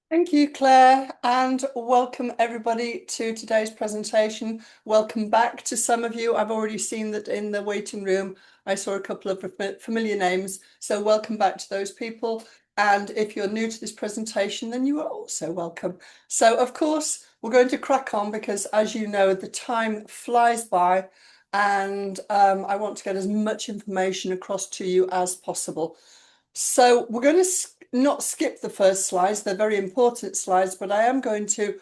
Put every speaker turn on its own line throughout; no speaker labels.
Thank you, Claire, and welcome everybody to today's presentation. Welcome back to some of you. I've already seen that in the waiting room. I saw a couple of familiar names, so welcome back to those people. And if you're new to this presentation, then you are also welcome. So, of course, we're going to crack on because, as you know, the time flies by, and I want to get as much information across to you as possible. So we're going to not skip the first slides. They're very important slides, but I am going to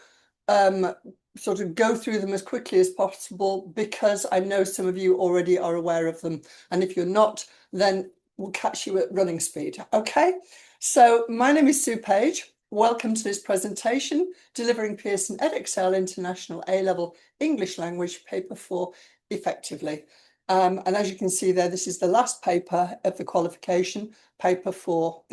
sort of go through them as quickly as possible because I know some of you already are aware of them. And if you're not, then we'll catch you at running speed. Okay, so my name is Sue Page. Welcome to this presentation, delivering Pearson Edexcel International A-Level English Language Paper 4 effectively. And as you can see there, this is the last paper of the qualification, paper 4.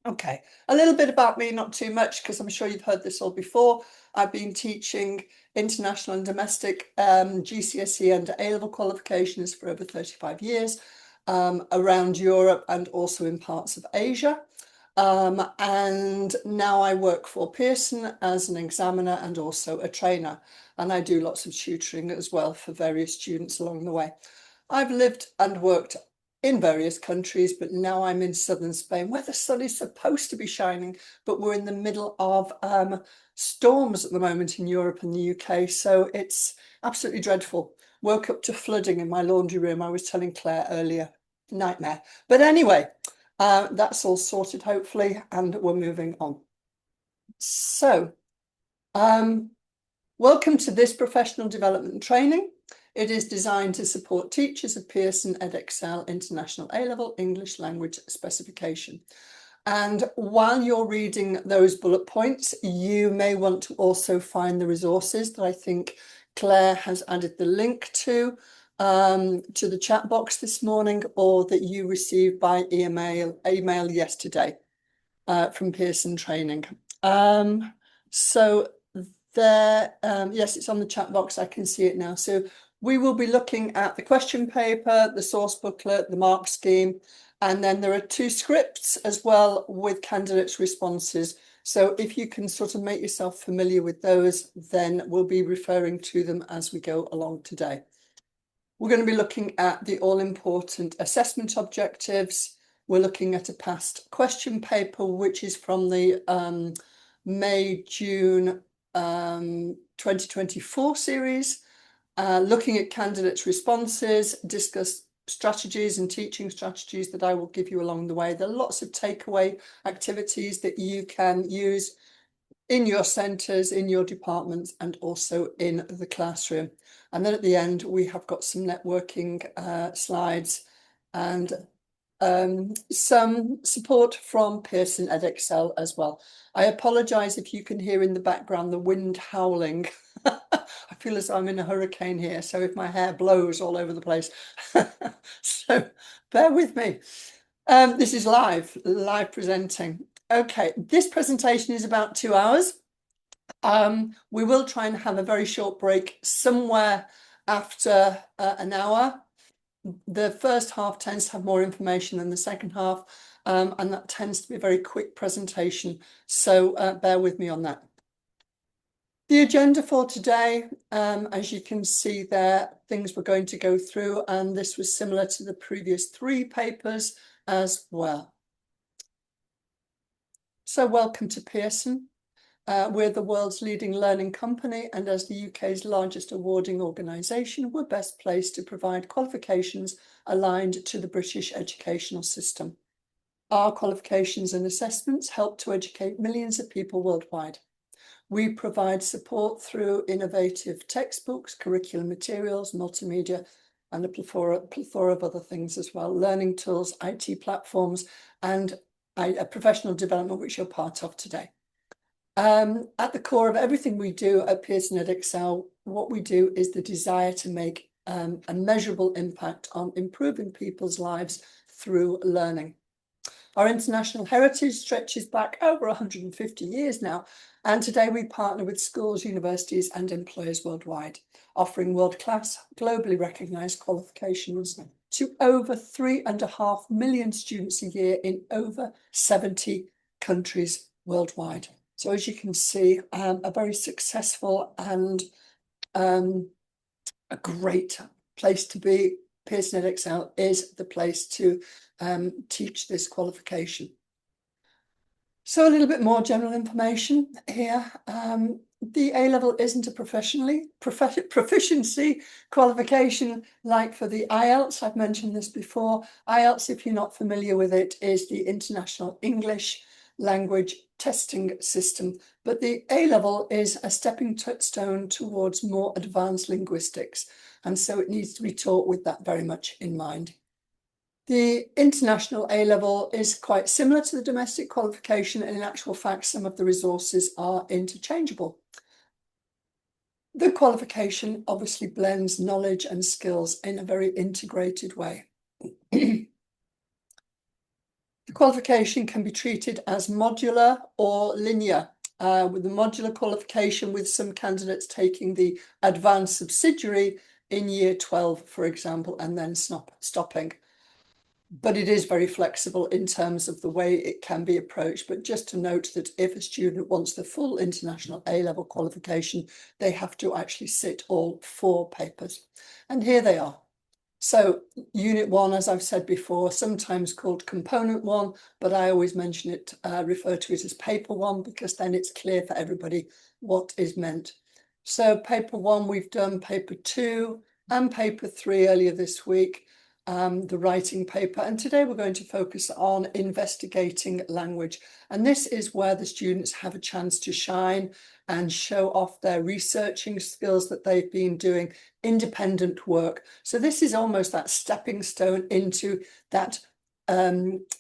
Okay, a little bit about me, not too much, because I'm sure you've heard this all before. I've been teaching international and domestic GCSE and A-level qualifications for over 35 years around Europe and also in parts of Asia. And now I work for Pearson as an examiner and also a trainer. And I do lots of tutoring as well for various students along the way. I've lived and worked in various countries, but now I'm in southern Spain where the sun is supposed to be shining, but we're in the middle of storms at the moment in Europe and the UK. So it's absolutely dreadful. Woke up to flooding in my laundry room. I was telling Claire earlier, nightmare. But anyway, that's all sorted, hopefully, and we're moving on. So, welcome to this professional development training. It is designed to support teachers of Pearson Edexcel International A-Level English Language Specification. And while you're reading those bullet points, you may want to also find the resources that I think Claire has added the link to the chat box this morning, or that you received by email yesterday from Pearson Training. So there, yes, it's on the chat box. I can see it now. So we will be looking at the question paper, the source booklet, the mark scheme, and then there are 2 scripts as well with candidates' responses. So if you can sort of make yourself familiar with those, then we'll be referring to them as we go along today. We're going to be looking at the all-important assessment objectives. We're looking at a past question paper, which is from the May-June 2024 series, looking at candidates' responses, discuss strategies and teaching strategies that I will give you along the way. There are lots of takeaway activities that you can use in your centres, in your departments, and also in the classroom. And then at the end, we have got some networking slides and some support from Pearson Edexcel as well. I apologise if you can hear in the background the wind howling. I feel as though I'm in a hurricane here, so if my hair blows all over the place, so bear with me. This is live presenting. Okay, this presentation is about 2 hours. We will try and have a very short break somewhere after an hour. The first half tends to have more information than the second half, and that tends to be a very quick presentation. So bear with me on that. The agenda for today, as you can see there, things we're going to go through, and this was similar to the previous 3 papers as well. So welcome to Pearson. We're the world's leading learning company, and as the UK's largest awarding organisation, we're best placed to provide qualifications aligned to the British educational system. Our qualifications and assessments help to educate millions of people worldwide. We provide support through innovative textbooks, curriculum materials, multimedia, and a plethora of other things as well, learning tools, IT platforms, and a professional development, which you're part of today. At the core of everything we do at Pearson Edexcel, what we do is the desire to make a measurable impact on improving people's lives through learning. Our international heritage stretches back over 150 years now, and today we partner with schools, universities and employers worldwide, offering world-class, globally recognised qualifications to over 3.5 million students a year in over 70 countries worldwide. So as you can see, a very successful and a great place to be. Pearson Edexcel is the place to teach this qualification. So a little bit more general information here. The A-level isn't a proficiency qualification like for the IELTS. I've mentioned this before. IELTS, if you're not familiar with it, is the International English Language Testing System. But the A-level is a stepping stone towards more advanced linguistics. And so it needs to be taught with that very much in mind. The international A-level is quite similar to the domestic qualification, and in actual fact, some of the resources are interchangeable. The qualification obviously blends knowledge and skills in a very integrated way. The qualification can be treated as modular or linear, with the modular qualification with some candidates taking the advanced subsidiary in year 12, for example, and then stopping. But it is very flexible in terms of the way it can be approached. But just to note that if a student wants the full international A-level qualification, they have to actually sit all 4 papers. And here they are. So Unit 1, as I've said before, sometimes called Component 1, but I always mention it, refer to it as Paper 1, because then it's clear for everybody what is meant. So Paper 1, we've done Paper 2 and Paper 3 earlier this week. The writing paper, and today we're going to focus on investigating language, and this is where the students have a chance to shine and show off their researching skills that they've been doing, independent work. So this is almost that stepping stone into that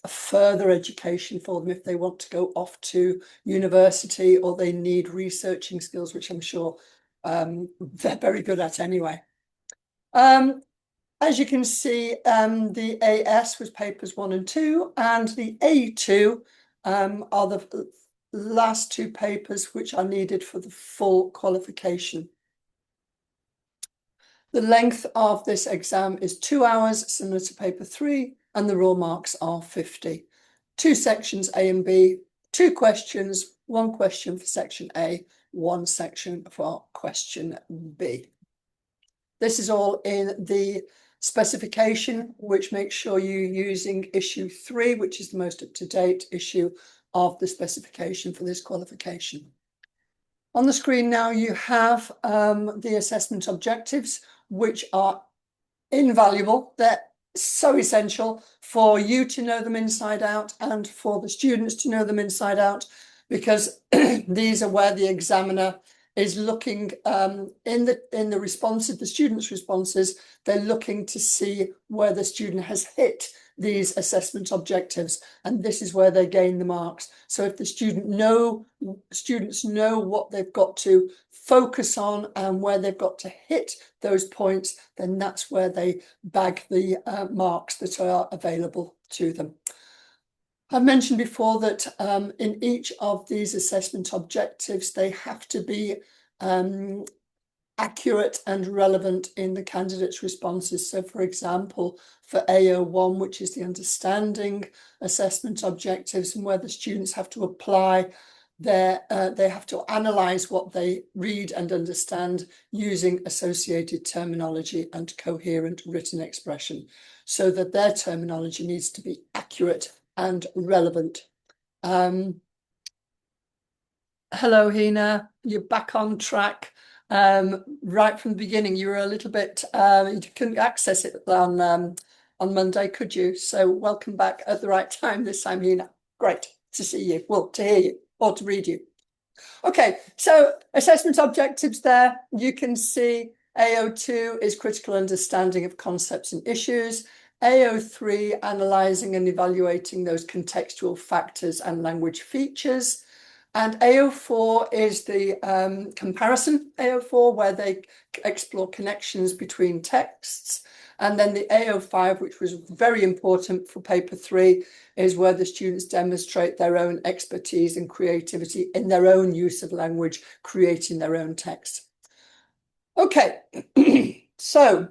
further education for them if they want to go off to university or they need researching skills, which I'm sure they're very good at anyway. As you can see, the AS was papers 1 and 2, and the A2 are the last 2 papers which are needed for the full qualification. The length of this exam is 2 hours, similar to paper 3, and the raw marks are 50. 2 sections A and B, 2 questions, 1 question for section A, 1 section for question B. This is all in the specification, which makes sure you're using issue 3, which is the most up-to-date issue of the specification for this qualification. On the screen now you have the assessment objectives, which are invaluable. They're so essential for you to know them inside out and for the students to know them inside out, because these are where the examiner is looking in the responses, the students' responses, they're looking to see where the student has hit these assessment objectives, and this is where they gain the marks. So if the students know what they've got to focus on and where they've got to hit those points, then that's where they bag the marks that are available to them. I've mentioned before that in each of these assessment objectives, they have to be accurate and relevant in the candidate's responses. So, for example, for AO1, which is the understanding assessment objectives, and where the students have to apply they have to analyse what they read and understand using associated terminology and coherent written expression, so that their terminology needs to be accurate and relevant. Hello, Hina, you're back on track. Right from the beginning, you were a little bit, you couldn't access it on Monday, could you? So welcome back at the right time this time, Hina. Great to see you, well, to hear you or to read you. Okay, so assessment objectives there, you can see AO2 is critical understanding of concepts and issues. AO3, analysing and evaluating those contextual factors and language features. And AO4 is the comparison AO4, where they explore connections between texts. And then the AO5, which was very important for paper 3, is where the students demonstrate their own expertise and creativity in their own use of language, creating their own text. Okay, so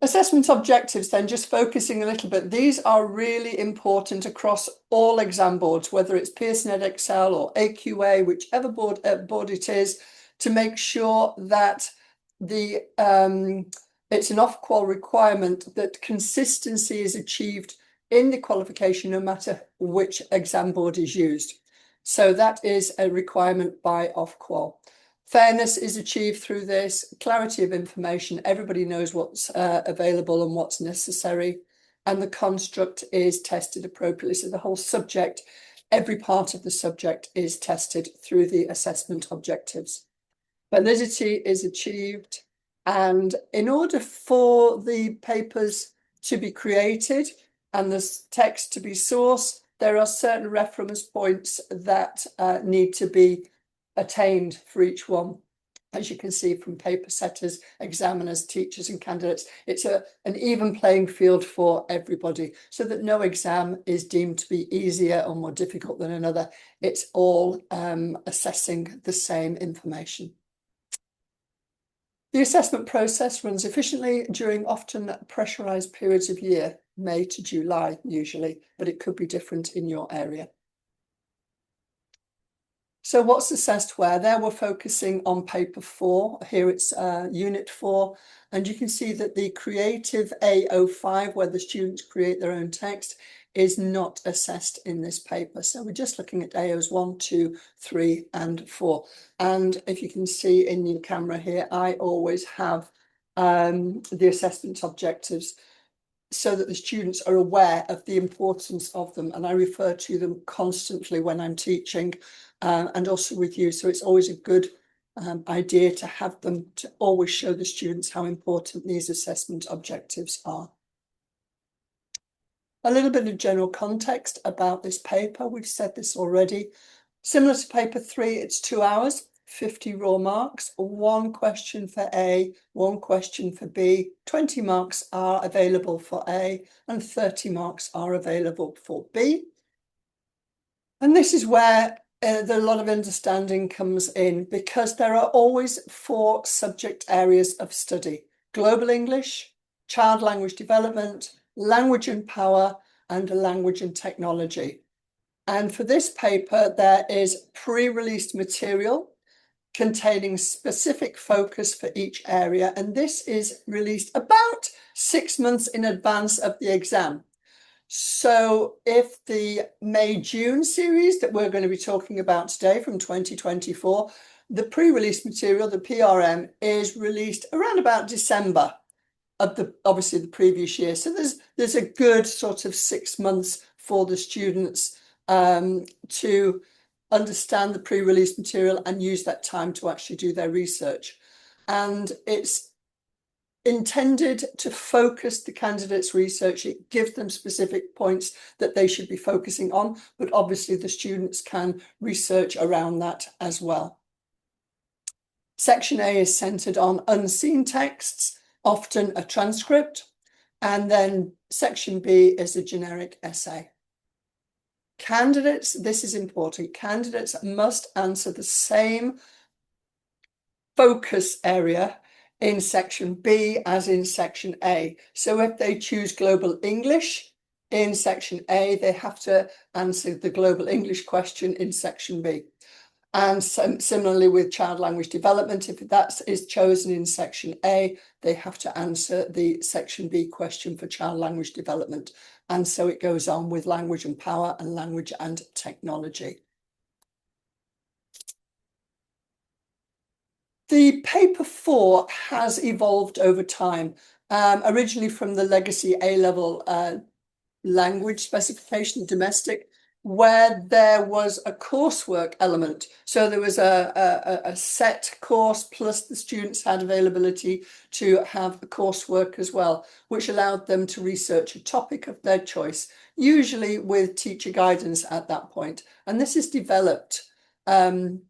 Assessment objectives, then, just focusing a little bit, these are really important across all exam boards, whether it's Pearson, Edexcel or AQA, whichever board it is, to make sure that the it's an off-qual requirement that consistency is achieved in the qualification no matter which exam board is used. So that is a requirement by off-qual. Fairness is achieved through this, clarity of information, everybody knows what's available and what's necessary, and the construct is tested appropriately. So the whole subject, every part of the subject is tested through the assessment objectives. Validity is achieved, and in order for the papers to be created and the text to be sourced, there are certain reference points that need to be attained for each one. As you can see from paper setters, examiners, teachers and candidates, it's an even playing field for everybody, so that no exam is deemed to be easier or more difficult than another. It's all assessing the same information. The assessment process runs efficiently during often pressurised periods of year, May to July usually, but it could be different in your area. So what's assessed where? There we're focusing on paper 4. Here it's unit 4. And you can see that the creative A05, where the students create their own text, is not assessed in this paper. So we're just looking at AOs 1, 2, 3 and 4. And if you can see in your camera here, I always have the assessment objectives so that the students are aware of the importance of them. And I refer to them constantly when I'm teaching and also with you. So it's always a good idea to have them to always show the students how important these assessment objectives are. A little bit of general context about this paper. We've said this already. Similar to paper 3, it's 2 hours, 50 raw marks, 1 question for A, 1 question for B, 20 marks are available for A, and 30 marks are available for B. And this is where a lot of understanding comes in, because there are always 4 subject areas of study: global English, child language development, language and power, and language and technology. And for this paper, there is pre-released material containing specific focus for each area. And this is released about 6 months in advance of the exam. So if the May-June series that we're going to be talking about today from 2024, the pre-release material, the PRM, is released around about December of obviously the previous year. So there's a good sort of 6 months for the students to understand the pre-release material and use that time to actually do their research. And it's intended to focus the candidates' research. It gives them specific points that they should be focusing on, but obviously the students can research around that as well. Section A is centred on unseen texts, often a transcript, and then section B is a generic essay. Candidates, this is important, candidates must answer the same focus area in section B as in section A. So if they choose global English in section A, they have to answer the global English question in section B. And similarly with child language development, if that is chosen in section A, they have to answer the section B question for child language development. And so it goes on with language and power and language and technology. The paper 4 has evolved over time, originally from the legacy A-level language specification, domestic, where there was a coursework element. So there was a set course, plus the students had availability to have the coursework as well, which allowed them to research a topic of their choice, usually with teacher guidance at that point. And this is developed, and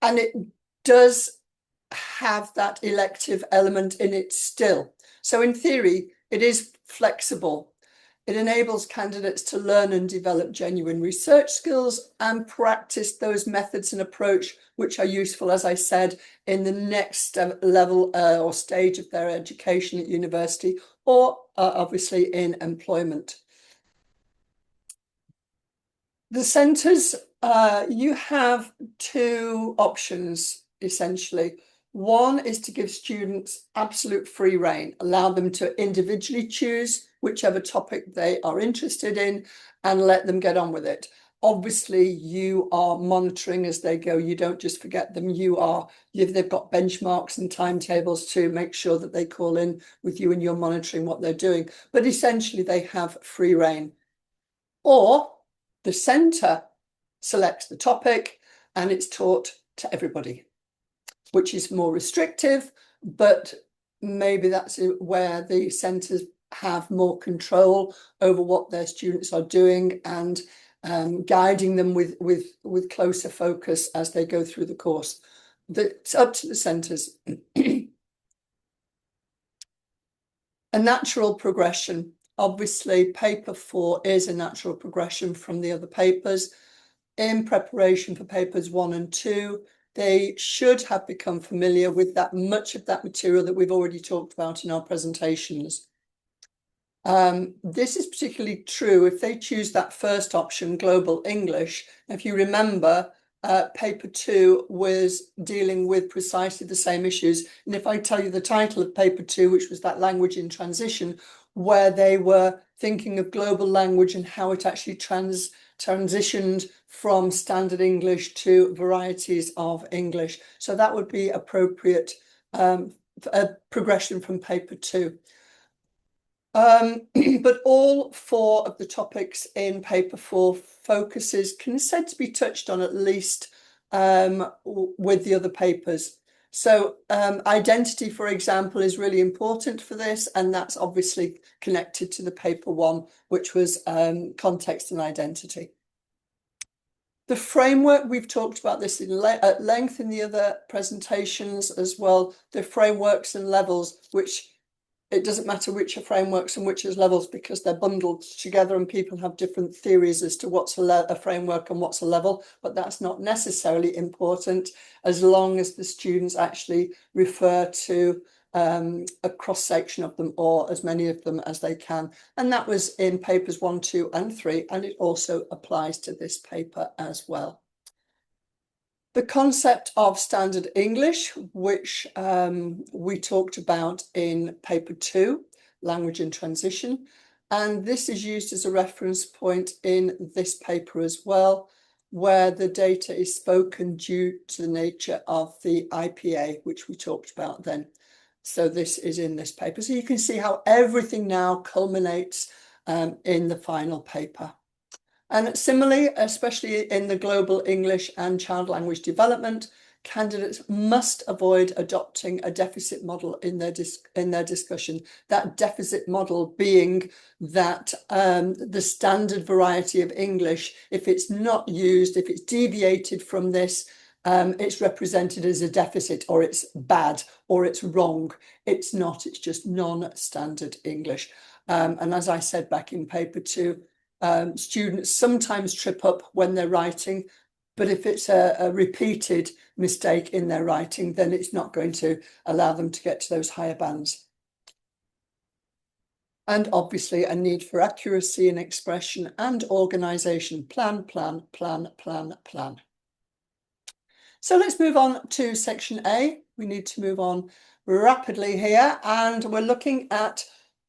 it does have that elective element in it still. So in theory, it is flexible. It enables candidates to learn and develop genuine research skills and practice those methods and approach which are useful, as I said, in the next level or stage of their education at university or obviously in employment. The centres, you have two options, essentially. One is to give students absolute free rein, allow them to individually choose whichever topic they are interested in and let them get on with it. Obviously, you are monitoring as they go. You don't just forget them. They've got benchmarks and timetables to make sure that they call in with you and you're monitoring what they're doing. But essentially, they have free rein. Or the centre selects the topic and it's taught to everybody, which is more restrictive, but maybe that's where the centres have more control over what their students are doing and guiding them with closer focus as they go through the course. It's up to the centres. A natural progression. Obviously, paper 4 is a natural progression from the other papers. In preparation for papers 1 and 2, they should have become familiar with much of that material that we've already talked about in our presentations. This is particularly true if they choose that first option, Global English. If you remember, paper 2 was dealing with precisely the same issues. And if I tell you the title of paper 2, which was that language in transition, where they were thinking of global language and how it actually transitioned from standard English to varieties of English. So that would be appropriate a progression from paper 2. But all 4 of the topics in paper 4 focuses can said to be touched on at least with the other papers. So identity, for example, is really important for this, and that's obviously connected to the paper 1, which was context and identity. The framework, we've talked about this at length in the other presentations as well, the frameworks and levels, which it doesn't matter which are frameworks and which are levels because they're bundled together and people have different theories as to what's a framework and what's a level, but that's not necessarily important as long as the students actually refer to a cross-section of them or as many of them as they can. And that was in papers 1, 2 and 3, and it also applies to this paper as well. The concept of standard English, which we talked about in paper 2, language and transition, and this is used as a reference point in this paper as well, where the data is spoken due to the nature of the IPA, which we talked about then. So this is in this paper. So you can see how everything now culminates in the final paper. And similarly, especially in the global English and child language development, candidates must avoid adopting a deficit model in their discussion. That deficit model being that the standard variety of English, if it's not used, if it's deviated from this, it's represented as a deficit, or it's bad, or it's wrong. It's not, it's just non-standard English. And as I said back in paper 2, students sometimes trip up when they're writing, but if it's a repeated mistake in their writing, then it's not going to allow them to get to those higher bands. And obviously a need for accuracy in expression and organisation. Plan, plan, plan, plan, plan. So let's move on to section A. We need to move on rapidly here, and we're looking at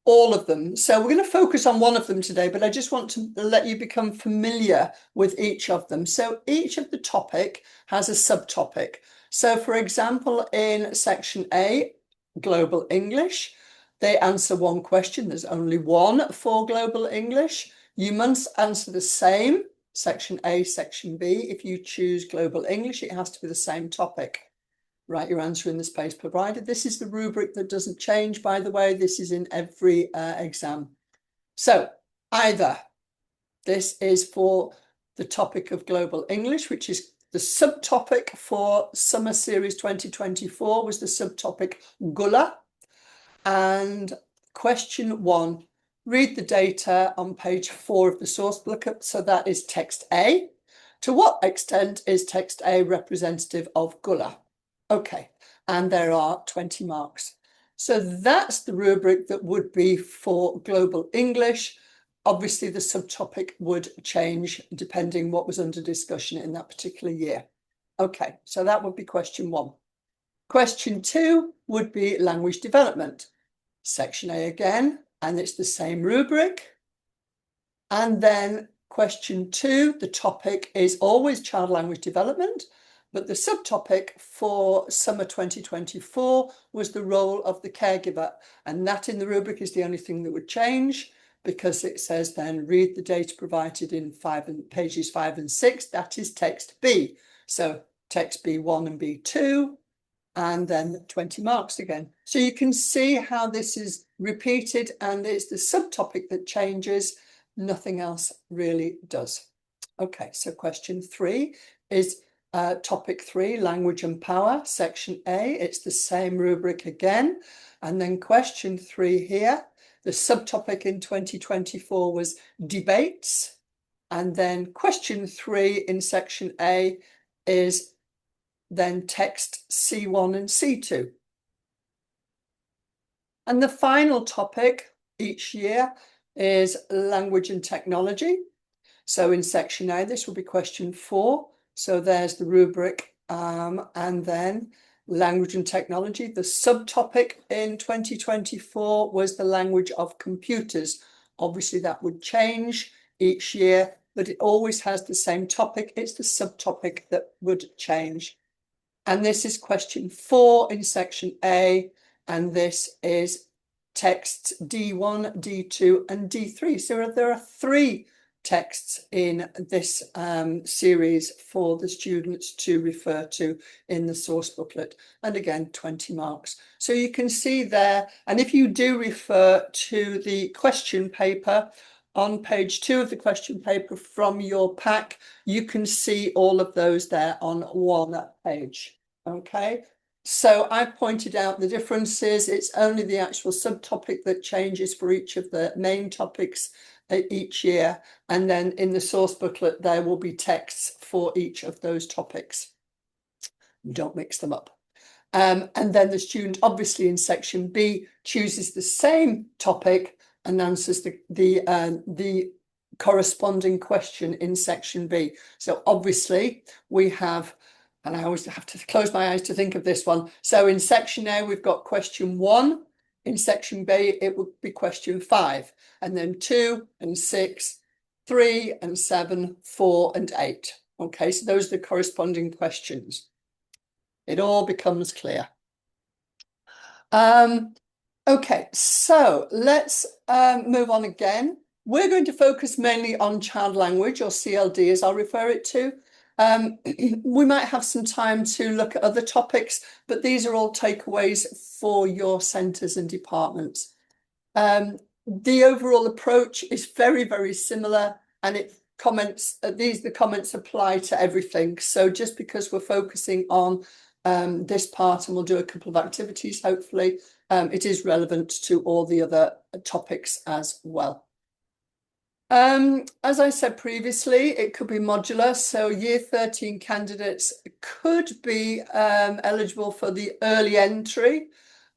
all of them. So we're going to focus on one of them today, but I just want to let you become familiar with each of them. So each of the topic has a subtopic. So for example, in section A, Global English, they answer one question. There's only one for Global English. You must answer the same, section A, section B. If you choose Global English, it has to be the same topic. Write your answer in the space provided. This is the rubric that doesn't change, by the way. This is in every exam. So either this is for the topic of Global English, which is the subtopic for Summer Series 2024 was the subtopic Gula. And question 1, Read the data on page 4 of the source booklet. So that is text A. To what extent is text A representative of Gullah? Okay, and there are 20 marks. So that's the rubric that would be for global English. Obviously, the subtopic would change depending what was under discussion in that particular year. Okay, so that would be question 1. Question 2 would be language development. Section A again, and it's the same rubric. And then question 2, the topic is always child language development, but the subtopic for summer 2024 was the role of the caregiver. And that in the rubric is the only thing that would change, because it says then read the data provided in pages 5 and 6. That is text B. So text B1 and B2, and then 20 marks again. So you can see how this is repeated, and it's the subtopic that changes. Nothing else really does. Okay, so question 3 is topic 3, language and power, section A. It's the same rubric again. And then question 3 here, the subtopic in 2024 was debates. And then question 3 in section A is then text C1 and C2. And the final topic each year is language and technology. So in section A, this will be question 4. So there's the rubric, and then language and technology. The subtopic in 2024 was the language of computers. Obviously, that would change each year, but it always has the same topic. It's the subtopic that would change. And this is question 4 in section A, and this is texts D1, D2, and D3. So there are 3 texts in this series for the students to refer to in the source booklet. And again, 20 marks. So you can see there, and if you do refer to the question paper, on page 2 of the question paper from your pack, you can see all of those there on one page. Okay, so I've pointed out the differences. It's only the actual subtopic that changes for each of the main topics each year. And then in the source booklet, there will be texts for each of those topics. Don't mix them up. And then the student, obviously in section B, chooses the same topic and answers the corresponding question in section B. So obviously we have, and I always have to close my eyes to think of this one. So in section A, we've got question 1. In section B, it would be question 5, and then 2 and 6, 3 and 7, 4 and 8. Okay, so those are the corresponding questions. It all becomes clear. Okay, so let's move on again. We're going to focus mainly on child language, or CLD as I'll refer it to. We might have some time to look at other topics, but these are all takeaways for your centres and departments. The overall approach is very, very similar, and the comments apply to everything. So just because we're focusing on this part, and we'll do a couple of activities, hopefully, it is relevant to all the other topics as well. As I said previously, it could be modular. So year 13 candidates could be eligible for the early entry,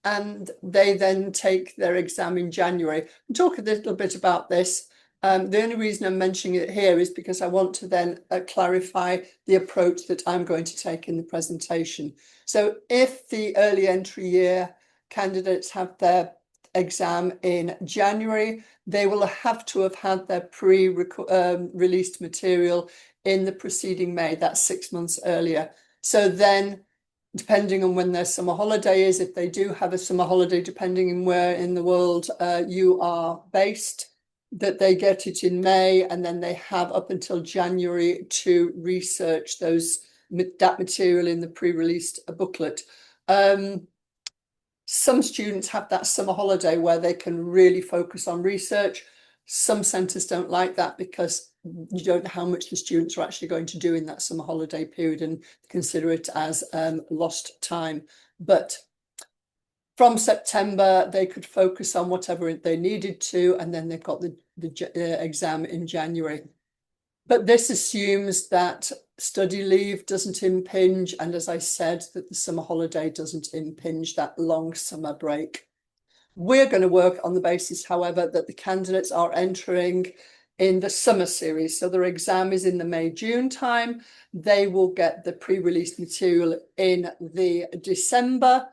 and they then take their exam in January. I'll talk a little bit about this. The only reason I'm mentioning it here is because I want to then clarify the approach that I'm going to take in the presentation. So if the early entry year candidates have their exam in January, they will have to have had their pre-released material in the preceding May. That's 6 months earlier. So then, depending on when their summer holiday is, if they do have a summer holiday, depending on where in the world you are based, that they get it in May, and then they have up until January to research that material in the pre-released booklet. Some students have that summer holiday where they can really focus on research. Some centres don't like that because you don't know how much the students are actually going to do in that summer holiday period and consider it as lost time. But from September, they could focus on whatever they needed to, and then they've got the exam in January. But this assumes that study leave doesn't impinge, and as I said, that the summer holiday doesn't impinge that long summer break. We're going to work on the basis, however, that the candidates are entering in the summer series. So their exam is in the May-June time. They will get the pre-release material in the December.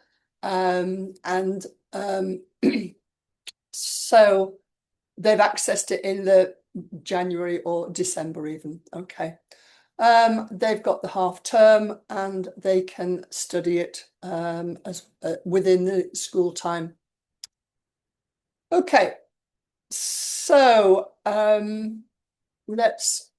So they've accessed it in the January or December even. Okay. They've got the half term and they can study it as within the school time. Okay, so let's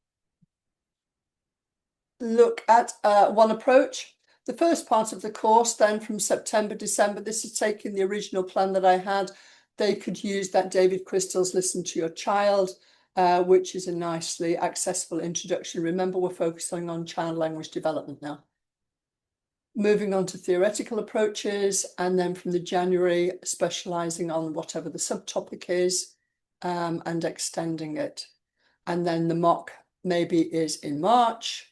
look at one approach. The first part of the course then from September, December, this is taking the original plan that I had. They could use that David Crystal's Listen to Your Child, which is a nicely accessible introduction. Remember, we're focusing on child language development now. Moving on to theoretical approaches, and then from the January, specialising on whatever the subtopic is and extending it. And then the mock maybe is in March,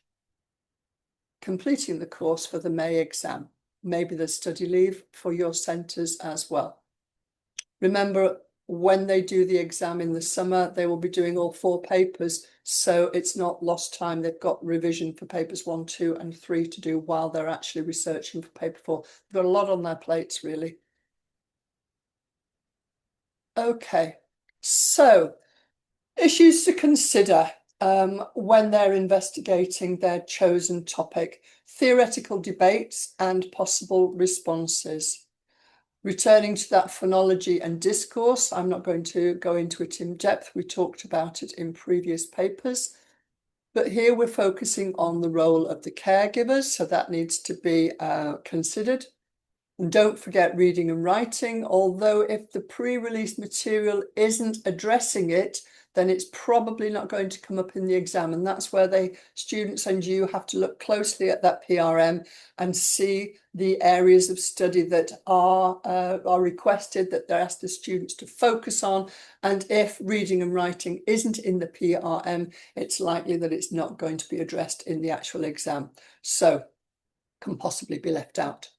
completing the course for the May exam. Maybe the study leave for your centres as well. Remember, when they do the exam in the summer, they will be doing all 4 papers, so it's not lost time. They've got revision for papers 1, 2, and 3 to do while they're actually researching for paper 4. They've got a lot on their plates, really. Okay, so issues to consider when they're investigating their chosen topic: theoretical debates and possible responses. Returning to that phonology and discourse, I'm not going to go into it in depth. We talked about it in previous papers. But here we're focusing on the role of the caregivers, so that needs to be considered. And don't forget reading and writing, although if the pre-release material isn't addressing it, then it's probably not going to come up in the exam. And that's where students and you have to look closely at that PRM and see the areas of study that are requested, that they're asked the students to focus on. And if reading and writing isn't in the PRM, it's likely that it's not going to be addressed in the actual exam. So can possibly be left out.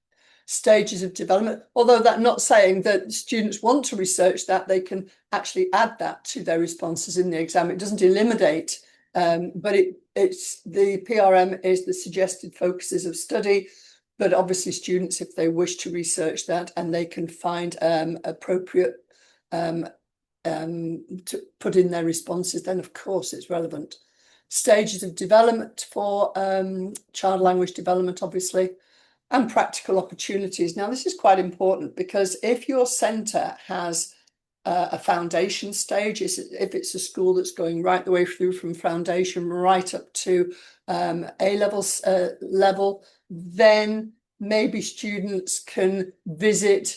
Stages of development, although that's not saying that students want to research that, they can actually add that to their responses in the exam. It doesn't eliminate, but it's the PRM is the suggested focuses of study, but obviously students, if they wish to research that and they can find appropriate to put in their responses, then of course it's relevant. Stages of development for child language development, obviously. And practical opportunities. Now, this is quite important because if your centre has a foundation stage, if it's a school that's going right the way through from foundation right up to A-level level, then maybe students can visit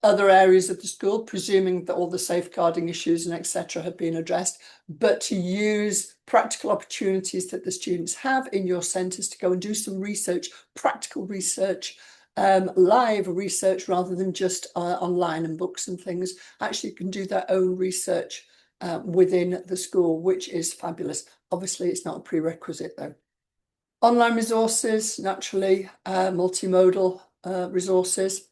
other areas of the school, presuming that all the safeguarding issues and etc. have been addressed, but to use practical opportunities that the students have in your centres to go and do some research, practical research, live research rather than just online and books and things. Actually can do their own research within the school, which is fabulous. Obviously, it's not a prerequisite though. Online resources, naturally, multimodal resources.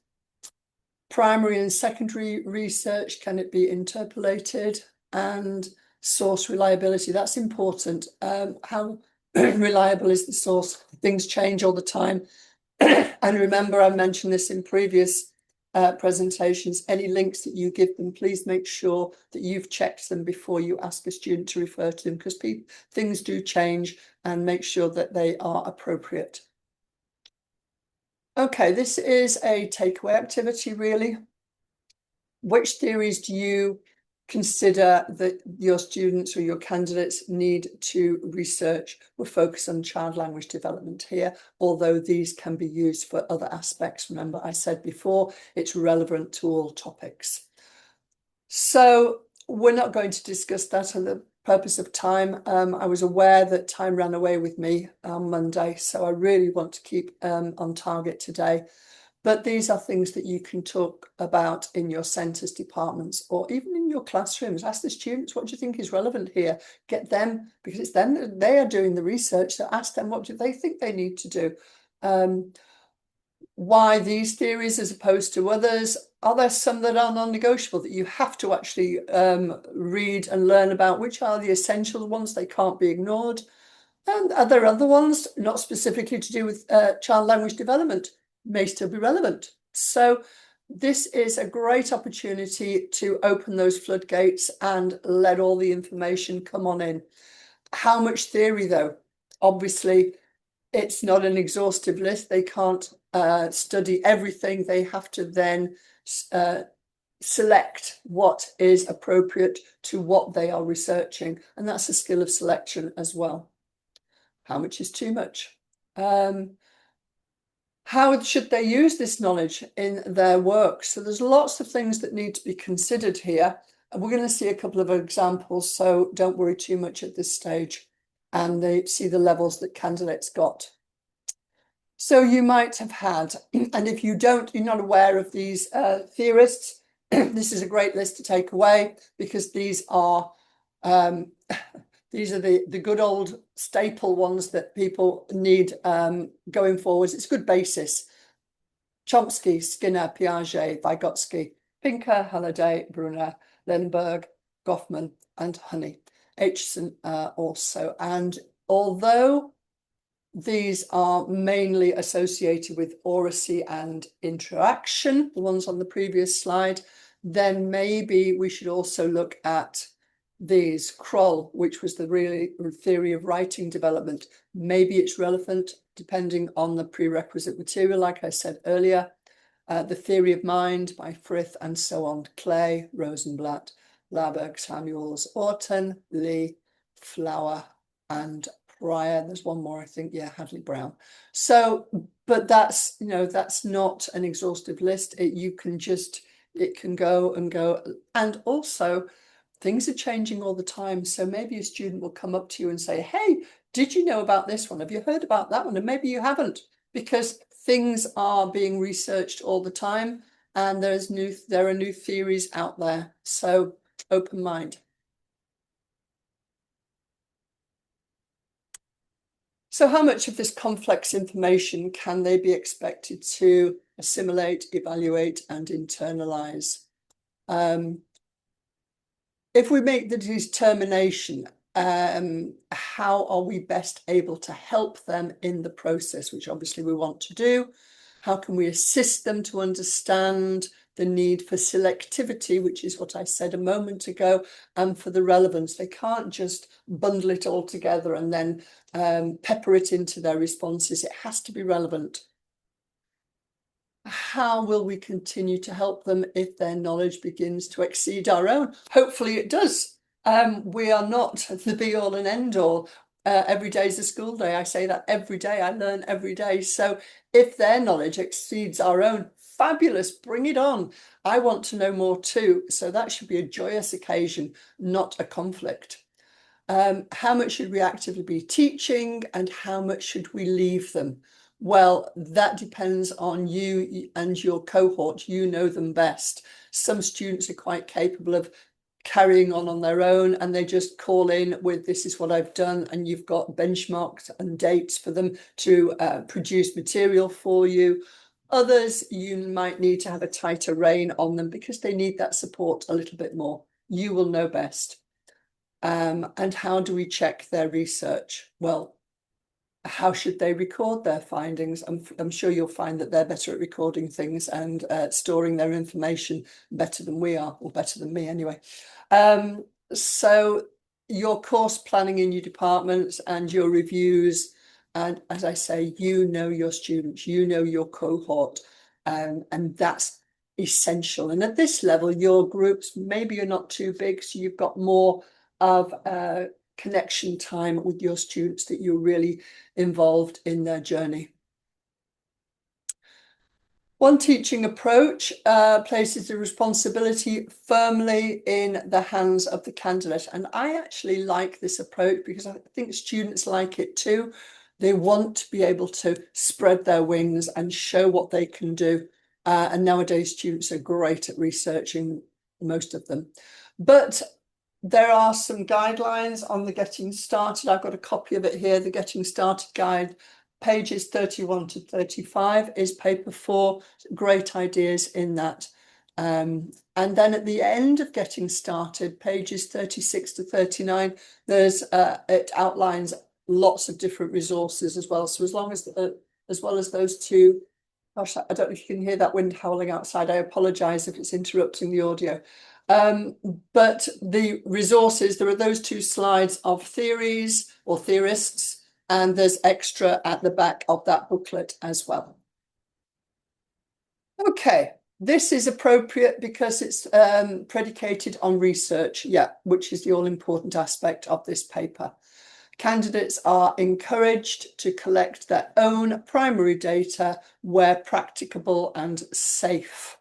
Primary and secondary research, can it be interpolated? And source reliability, that's important. How reliable is the source? Things change all the time. And remember, I mentioned this in previous presentations, any links that you give them, please make sure that you've checked them before you ask a student to refer to them, because things do change, and make sure that they are appropriate. Okay, this is a takeaway activity, really. Which theories do you consider that your students or your candidates need to research? We'll focus on child language development here, although these can be used for other aspects. Remember, I said before, it's relevant to all topics. So we're not going to discuss that for the purpose of time. I was aware that time ran away with me on Monday, so I really want to keep on target today. But these are things that you can talk about in your centres departments or even in your classrooms. Ask the students, what do you think is relevant here? Get them, because it's them that they are doing the research, so ask them what do they think they need to do. Why these theories as opposed to others? Are there some that are non-negotiable that you have to actually read and learn about? Which are the essential ones? They can't be ignored. And are there other ones not specifically to do with child language development? May still be relevant. So this is a great opportunity to open those floodgates and let all the information come on in. How much theory though? Obviously, it's not an exhaustive list. They can't study everything. They have to then select what is appropriate to what they are researching. And that's a skill of selection as well. How much is too much? How should they use this knowledge in their work? So there's lots of things that need to be considered here. And we're going to see a couple of examples, so don't worry too much at this stage. And they see the levels that candidates got. So you might have had, and if you don't, you're not aware of these theorists, this is a great list to take away because these are the good old staple ones that people need going forwards. It's a good basis. Chomsky, Skinner, Piaget, Vygotsky, Pinker, Halliday, Brunner, Lindbergh, Goffman, and Honey. Aitchison also. And although these are mainly associated with oracy and interaction, the ones on the previous slide, then maybe we should also look at these. Kroll, which was the really theory of writing development. Maybe it's relevant depending on the prerequisite material, like I said earlier. The Theory of Mind by Frith and so on. Clay, Rosenblatt, Larberg, Samuels, Orton, Lee, Flower, and Pryor. There's one more, I think. Yeah, Hadley Brown. So, but that's, you know, that's not an exhaustive list. It can go and go. And also, things are changing all the time. So maybe a student will come up to you and say, hey, did you know about this one? Have you heard about that one? And maybe you haven't, because things are being researched all the time and there are new theories out there. So open mind. So how much of this complex information can they be expected to assimilate, evaluate, and internalize? If we make the determination, how are we best able to help them in the process, which obviously we want to do? How can we assist them to understand the need for selectivity, which is what I said a moment ago, and for the relevance? They can't just bundle it all together and then pepper it into their responses. It has to be relevant. How will we continue to help them if their knowledge begins to exceed our own? Hopefully it does. We are not the be all and end all. Every day is a school day. I say that every day. I learn every day. So if their knowledge exceeds our own, fabulous, bring it on. I want to know more too. So that should be a joyous occasion, not a conflict. How much should we actively be teaching and how much should we leave them? Well, that depends on you and your cohort. You know them best. Some students are quite capable of carrying on their own and they just call in with, this is what I've done, and you've got benchmarks and dates for them to produce material for you. Others, you might need to have a tighter rein on them because they need that support a little bit more. You will know best. And how do we check their research? Well, how should they record their findings? I'm sure you'll find that they're better at recording things and storing their information better than we are, or better than me anyway. So your course planning in your departments and your reviews, and as I say, you know your students, you know your cohort, and that's essential. And at this level, your groups, maybe you're not too big, so you've got more of connection time with your students that you're really involved in their journey. One teaching approach places the responsibility firmly in the hands of the candidate. And I actually like this approach because I think students like it too. They want to be able to spread their wings and show what they can do. And nowadays, students are great at researching, most of them. But there are some guidelines on the Getting Started. I've got a copy of it here. The Getting Started guide, pages 31 to 35 is paper 4. Great ideas in that. And then at the end of Getting Started, pages 36 to 39, it outlines lots of different resources as well. So as well as those two, gosh, I don't know if you can hear that wind howling outside. I apologize if it's interrupting the audio. But the resources, there are those 2 slides of theories or theorists, and there's extra at the back of that booklet as well. Okay, this is appropriate because it's predicated on research, which is the all-important aspect of this paper. Candidates are encouraged to collect their own primary data where practicable and safe.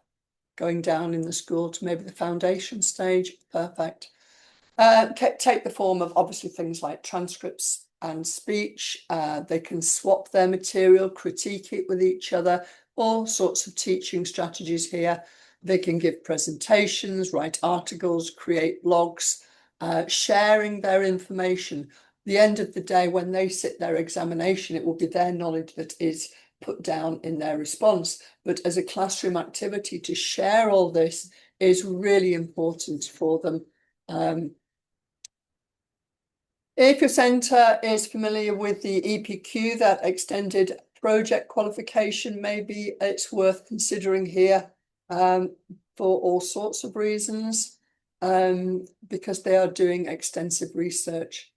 Going down in the school to maybe the foundation stage, perfect. Take the form of obviously things like transcripts and speech. They can swap their material, critique it with each other, all sorts of teaching strategies here. They can give presentations, write articles, create blogs, sharing their information. The end of the day, when they sit their examination, it will be their knowledge that is put down in their response. But as a classroom activity, to share all this is really important for them. If your centre is familiar with the EPQ, that extended project qualification, maybe it's worth considering here for all sorts of reasons, because they are doing extensive research.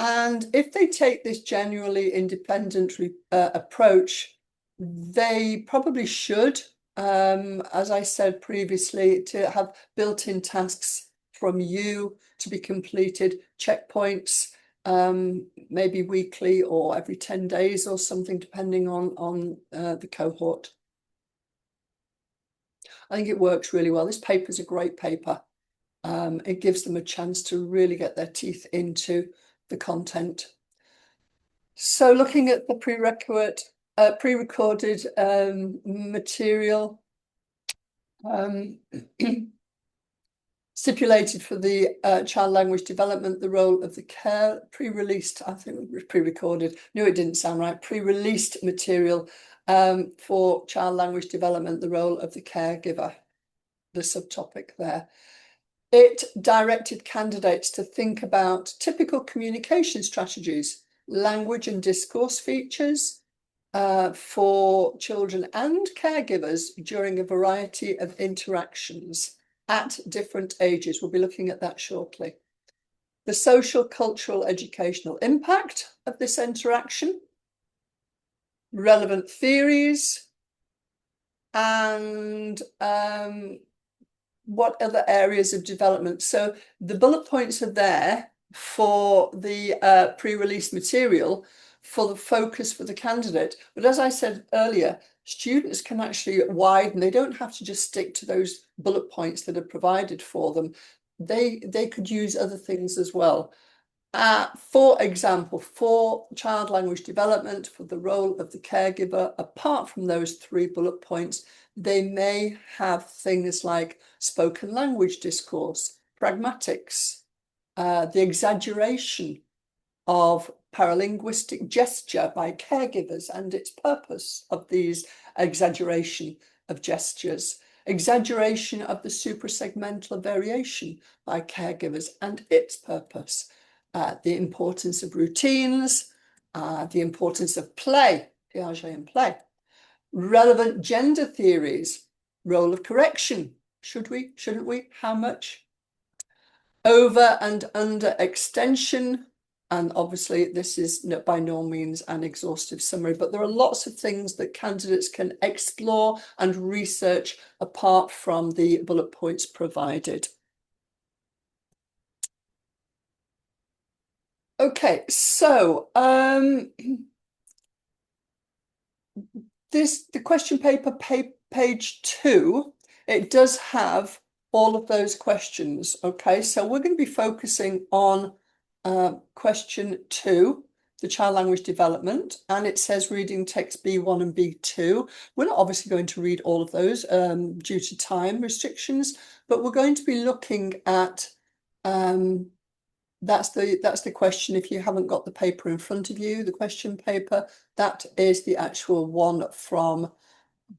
And if they take this genuinely independent approach, they probably should, as I said previously, to have built-in tasks from you to be completed, checkpoints, maybe weekly or every 10 days or something, depending on the cohort. I think it works really well. This paper is a great paper. It gives them a chance to really get their teeth into the content. So looking at the pre-recorded material, stipulated for the child language development, the role of the care, pre-released, I think it was pre-recorded, no, it didn't sound right, pre-released material for child language development, the role of the caregiver, the subtopic there. It directed candidates to think about typical communication strategies, language and discourse features for children and caregivers during a variety of interactions at different ages. We'll be looking at that shortly. The social, cultural, educational impact of this interaction, relevant theories, and what other areas of development. So the bullet points are there for the pre-release material for the focus for the candidate. But as I said earlier, students can actually widen. They don't have to just stick to those bullet points that are provided for them. They could use other things as well. For example, for child language development, for the role of the caregiver, apart from those 3 bullet points, they may have things like spoken language discourse, pragmatics, the exaggeration of paralinguistic gesture by caregivers and its purpose of these exaggeration of gestures, exaggeration of the suprasegmental variation by caregivers and its purpose, the importance of routines, the importance of play, Piaget and play, relevant gender theories, role of correction, should we, shouldn't we, how much, over and under extension, and obviously this is by no means an exhaustive summary, but there are lots of things that candidates can explore and research apart from the bullet points provided. Okay, so the question paper, page 2, it does have all of those questions. Okay, so we're going to be focusing on question 2, the child language development, and it says reading text B1 and B2. We're not obviously going to read all of those due to time restrictions, but we're going to be looking at that's the question. If you haven't got the paper in front of you, the question paper, that is the actual one from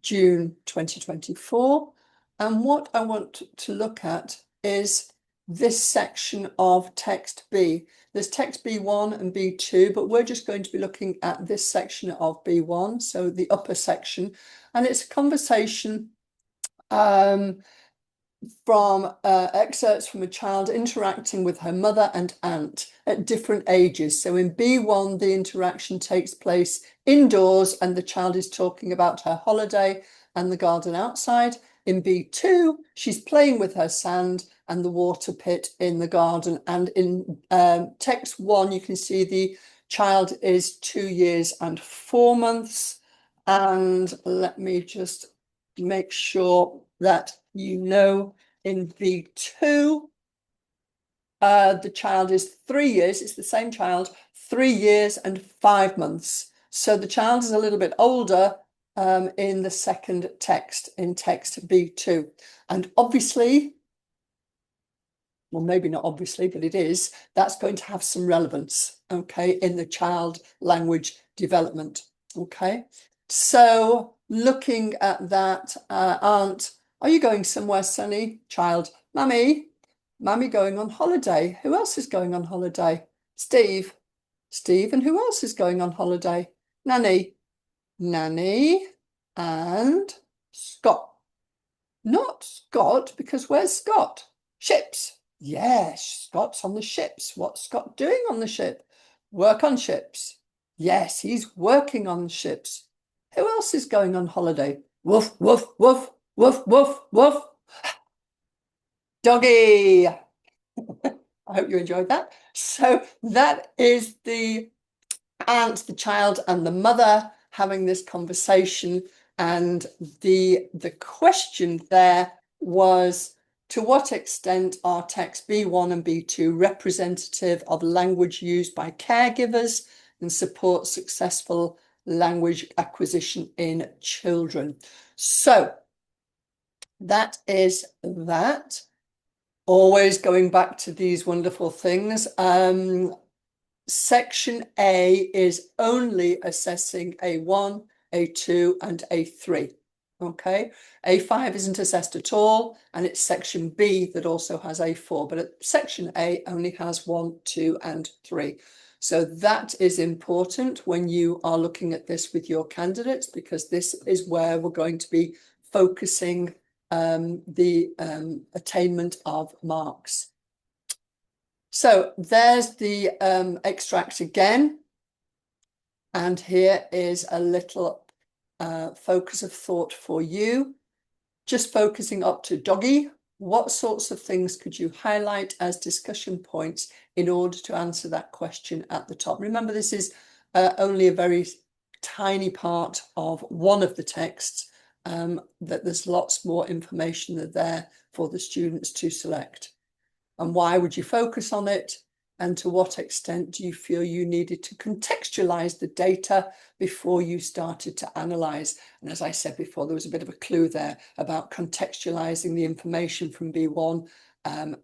June 2024. And what I want to look at is this section of text B. There's text B1 and B2, but we're just going to be looking at this section of B1, so the upper section. And it's a conversation from excerpts from a child interacting with her mother and aunt at different ages. So in B1, the interaction takes place indoors and the child is talking about her holiday and the garden outside. In B2, she's playing with her sand and the water pit in the garden. And in text 1, you can see the child is 2 years and 4 months. And let me just make sure that you know in B2, the child is 3 years, it's the same child, 3 years and 5 months. So the child is a little bit older in the second text, in text B2. And obviously, well, maybe not obviously, but it is, that's going to have some relevance, okay, in the child language development, okay? So looking at that, aunt, are you going somewhere sunny? Child, mummy going on holiday. Who else is going on holiday? Steve, and who else is going on holiday? Nanny, and Scott. Not Scott, because where's Scott? Ships. Yes, Scott's on the ships. What's Scott doing on the ship? Work on ships. Yes, he's working on ships. Who else is going on holiday? Woof, woof, woof, woof, woof, woof. Doggy. I hope you enjoyed that. So that is the aunt, the child, and the mother having this conversation. And the question there was, to what extent are text B1 and B2 representative of language used by caregivers and support successful language acquisition in children? So that is that. Always going back to these wonderful things. Section A is only assessing A1, A2, and A3. Okay, A5 isn't assessed at all, and it's section B that also has A4, but section A only has 1, 2, and 3. So that is important when you are looking at this with your candidates, because this is where we're going to be focusing the attainment of marks. So there's the extract again. And here is a little focus of thought for you. Just focusing up to doggy. What sorts of things could you highlight as discussion points in order to answer that question at the top? Remember, this is only a very tiny part of one of the texts, that there's lots more information there for the students to select. And why would you focus on it? And to what extent do you feel you needed to contextualize the data before you started to analyze? And as I said before, there was a bit of a clue there about contextualizing the information from B1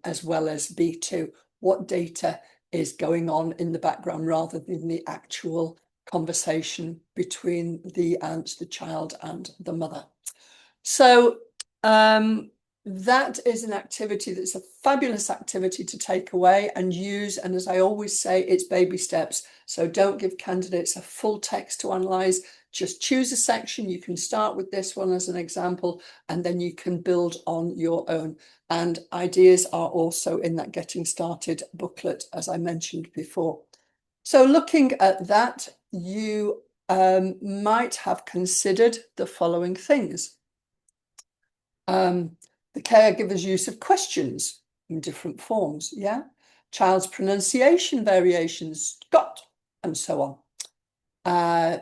as well as B2. What data is going on in the background rather than the actual conversation between the aunt, the child, and the mother. So that is an activity that's a fabulous activity to take away and use. And as I always say, it's baby steps. So don't give candidates a full text to analyse. Just choose a section. You can start with this one as an example, and then you can build on your own. And ideas are also in that Getting Started booklet, as I mentioned before. So looking at that, you might have considered the following things. The caregiver's use of questions in different forms, yeah? Child's pronunciation variations, Scott, and so on.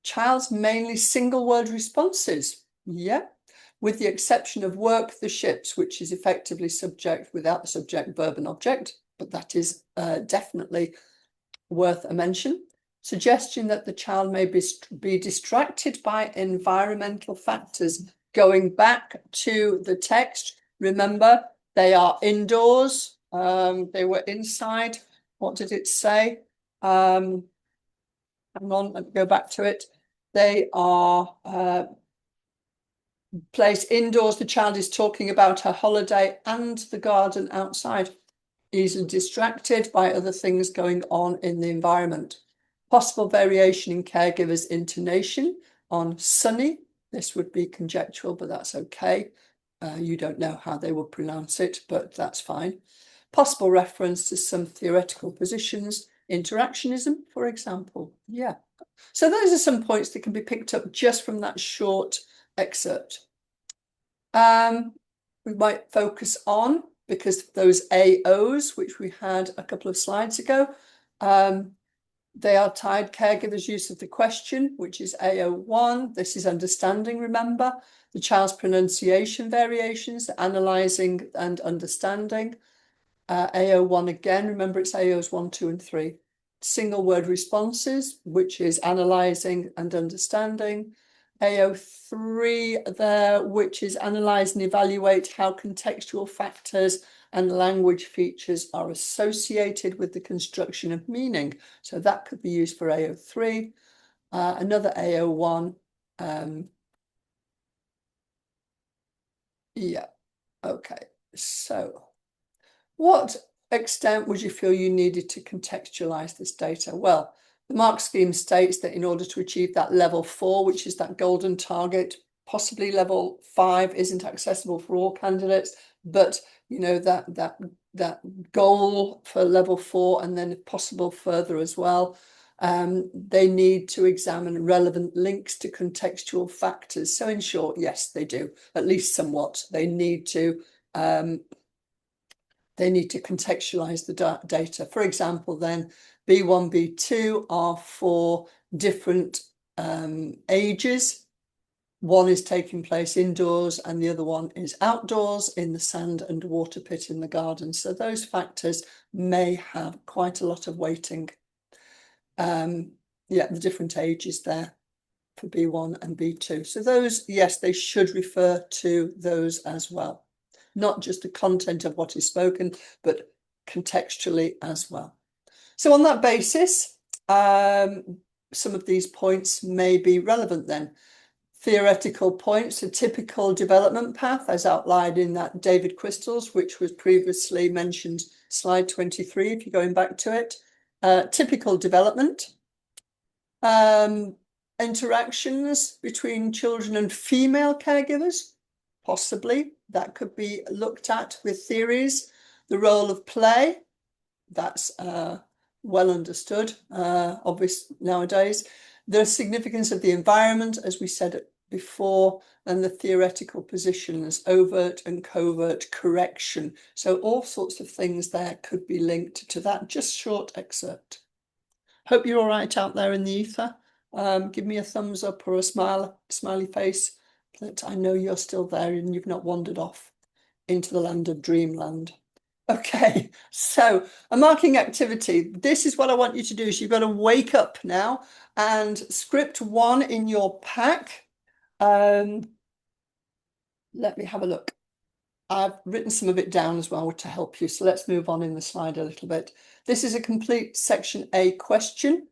Child's mainly single word responses, yeah? With the exception of work the ships, which is effectively subject without the subject, verb and object, but that is definitely worth a mention. Suggestion that the child may be distracted by environmental factors. Going back to the text, remember, they are indoors. They were inside. What did it say? Hang on, let me go back to it. They are placed indoors. The child is talking about her holiday and the garden outside. Easily distracted by other things going on in the environment. Possible variation in caregivers' intonation on sunny. This would be conjectural, but that's okay. You don't know how they would pronounce it, but that's fine. Possible reference to some theoretical positions. Interactionism, for example. Yeah. So those are some points that can be picked up just from that short excerpt. We might focus on, because those AOs, which we had a couple of slides ago, they are tied caregivers' use of the question, which is AO1. This is understanding, remember. The child's pronunciation variations, analysing and understanding. AO1 again, remember it's AOs 1, 2, and 3. Single word responses, which is analysing and understanding. AO3 there, which is analyse and evaluate how contextual factors and language features are associated with the construction of meaning. So that could be used for AO3. Another AO1. Yeah, okay. So what extent would you feel you needed to contextualize this data? Well, the mark scheme states that in order to achieve that level 4, which is that golden target, possibly level 5 isn't accessible for all candidates, but you know that goal for level 4 and then if possible further as well, they need to examine relevant links to contextual factors. So in short, yes, they do, at least somewhat. They need to contextualize the data. For example, then B1, B2 are for different ages. One is taking place indoors and the other one is outdoors in the sand and water pit in the garden. So those factors may have quite a lot of weighting. Yeah, the different ages there for B1 and B2. So those, yes, they should refer to those as well. Not just the content of what is spoken, but contextually as well. So on that basis, some of these points may be relevant then. Theoretical points, a typical development path as outlined in that David Crystal's, which was previously mentioned, slide 23, if you're going back to it. Typical development. Interactions between children and female caregivers, possibly. That could be looked at with theories. The role of play, that's well understood, obvious nowadays. The significance of the environment, as we said before, and the theoretical positions, overt and covert correction. So all sorts of things there could be linked to that just short excerpt. Hope you're all right out there in the ether. Give me a thumbs up or a smiley face that I know you're still there and you've not wandered off into the land of dreamland. Okay, so a marking activity. This is what I want you to do. Is you've got to wake up now and script 1 in your pack. Let me have a look. I've written some of it down as well to help you. So let's move on in the slide a little bit. This is a complete section A question.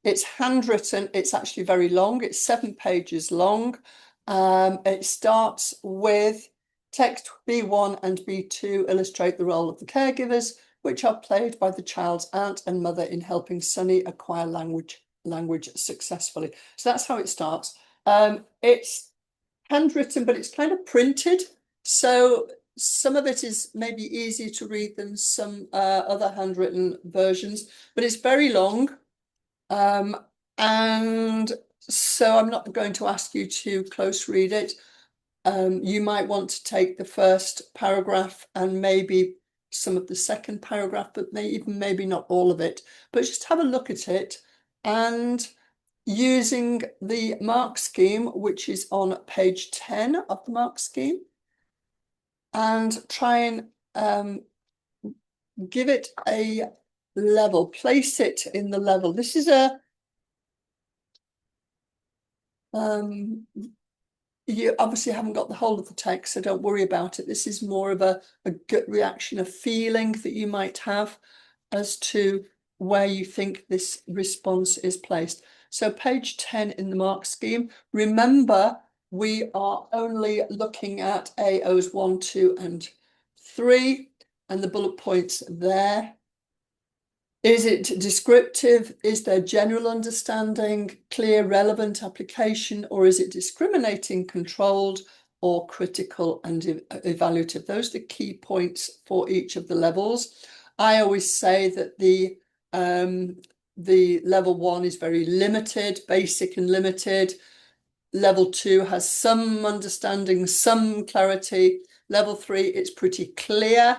It's handwritten. It's actually very long. It's 7 pages long. It starts with text B1 and B2 illustrate the role of the caregivers, which are played by the child's aunt and mother in helping Sunny acquire language successfully. So that's how it starts. It's handwritten, but it's kind of printed. So some of it is maybe easier to read than some other handwritten versions, but it's very long. And so I'm not going to ask you to close read it. You might want to take the first paragraph and maybe some of the second paragraph, but maybe not all of it, but just have a look at it and using the mark scheme, which is on page 10 of the mark scheme, and try and give it a level, place it in the level. This is a, you obviously haven't got the whole of the text, so don't worry about it. This is more of a gut reaction, a feeling that you might have as to where you think this response is placed. So page 10 in the mark scheme, remember we are only looking at AOs 1, 2 and 3 and the bullet points there. Is it descriptive? Is there general understanding, clear, relevant application, or is it discriminating, controlled, or critical and evaluative? Those are the key points for each of the levels. I always say that the level 1 is very limited, basic and limited. Level 2 has some understanding, some clarity. Level 3, it's pretty clear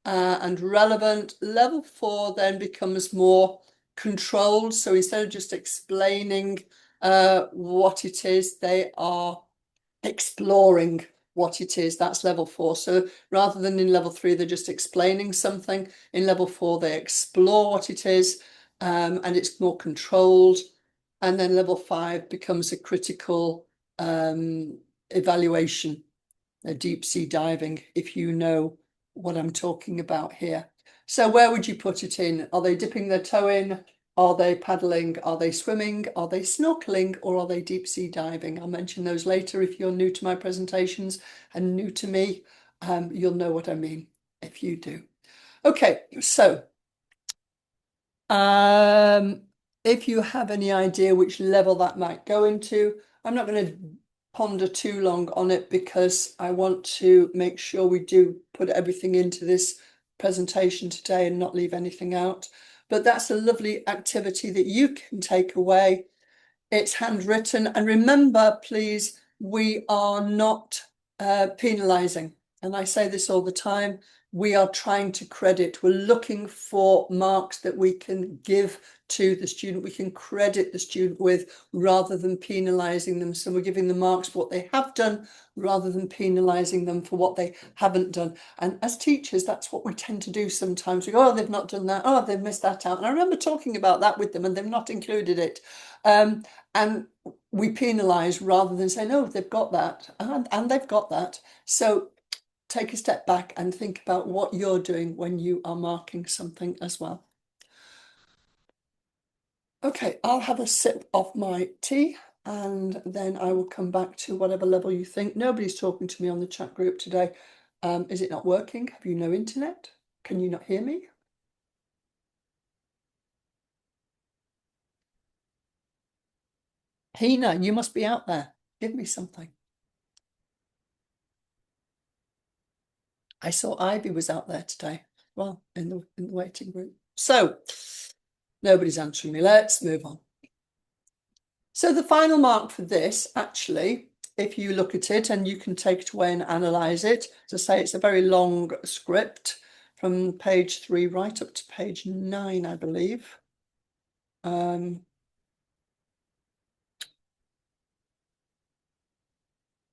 and relevant. Level 4 then becomes more controlled. So instead of just explaining what it is, they are exploring what it is. That's level 4. So rather than in level 3, they're just explaining something. In level 4, they explore what it is and it's more controlled. And then level 5 becomes a critical evaluation, a deep sea diving, if you know what I'm talking about here. So where would you put it in? Are they dipping their toe in? Are they paddling? Are they swimming? Are they snorkeling? Or are they deep sea diving? I'll mention those later if you're new to my presentations and new to me. You'll know what I mean if you do. Okay, so if you have any idea which level that might go into, I'm not going to ponder too long on it because I want to make sure we do put everything into this presentation today and not leave anything out. But that's a lovely activity that you can take away. It's handwritten. And remember, please, we are not penalising. And I say this all the time. We are trying to credit. We're looking for marks that we can give to the student, we can credit the student with rather than penalising them. So we're giving the marks for what they have done rather than penalising them for what they haven't done. And as teachers, that's what we tend to do sometimes. We go, oh, they've not done that. Oh, they've missed that out. And I remember talking about that with them and they've not included it. And we penalise rather than say, no, they've got that and they've got that. So take a step back and think about what you're doing when you are marking something as well. Okay, I'll have a sip of my tea and then I will come back to whatever level you think. Nobody's talking to me on the chat group today. Is it not working? Have you no internet? Can you not hear me? Hina, you must be out there. Give me something. I saw Ivy was out there today. Well, in the waiting room. So nobody's answering me. Let's move on. So the final mark for this, actually, if you look at it and you can take it away and analyse it, as I say, it's a very long script from page 3 right up to page 9, I believe.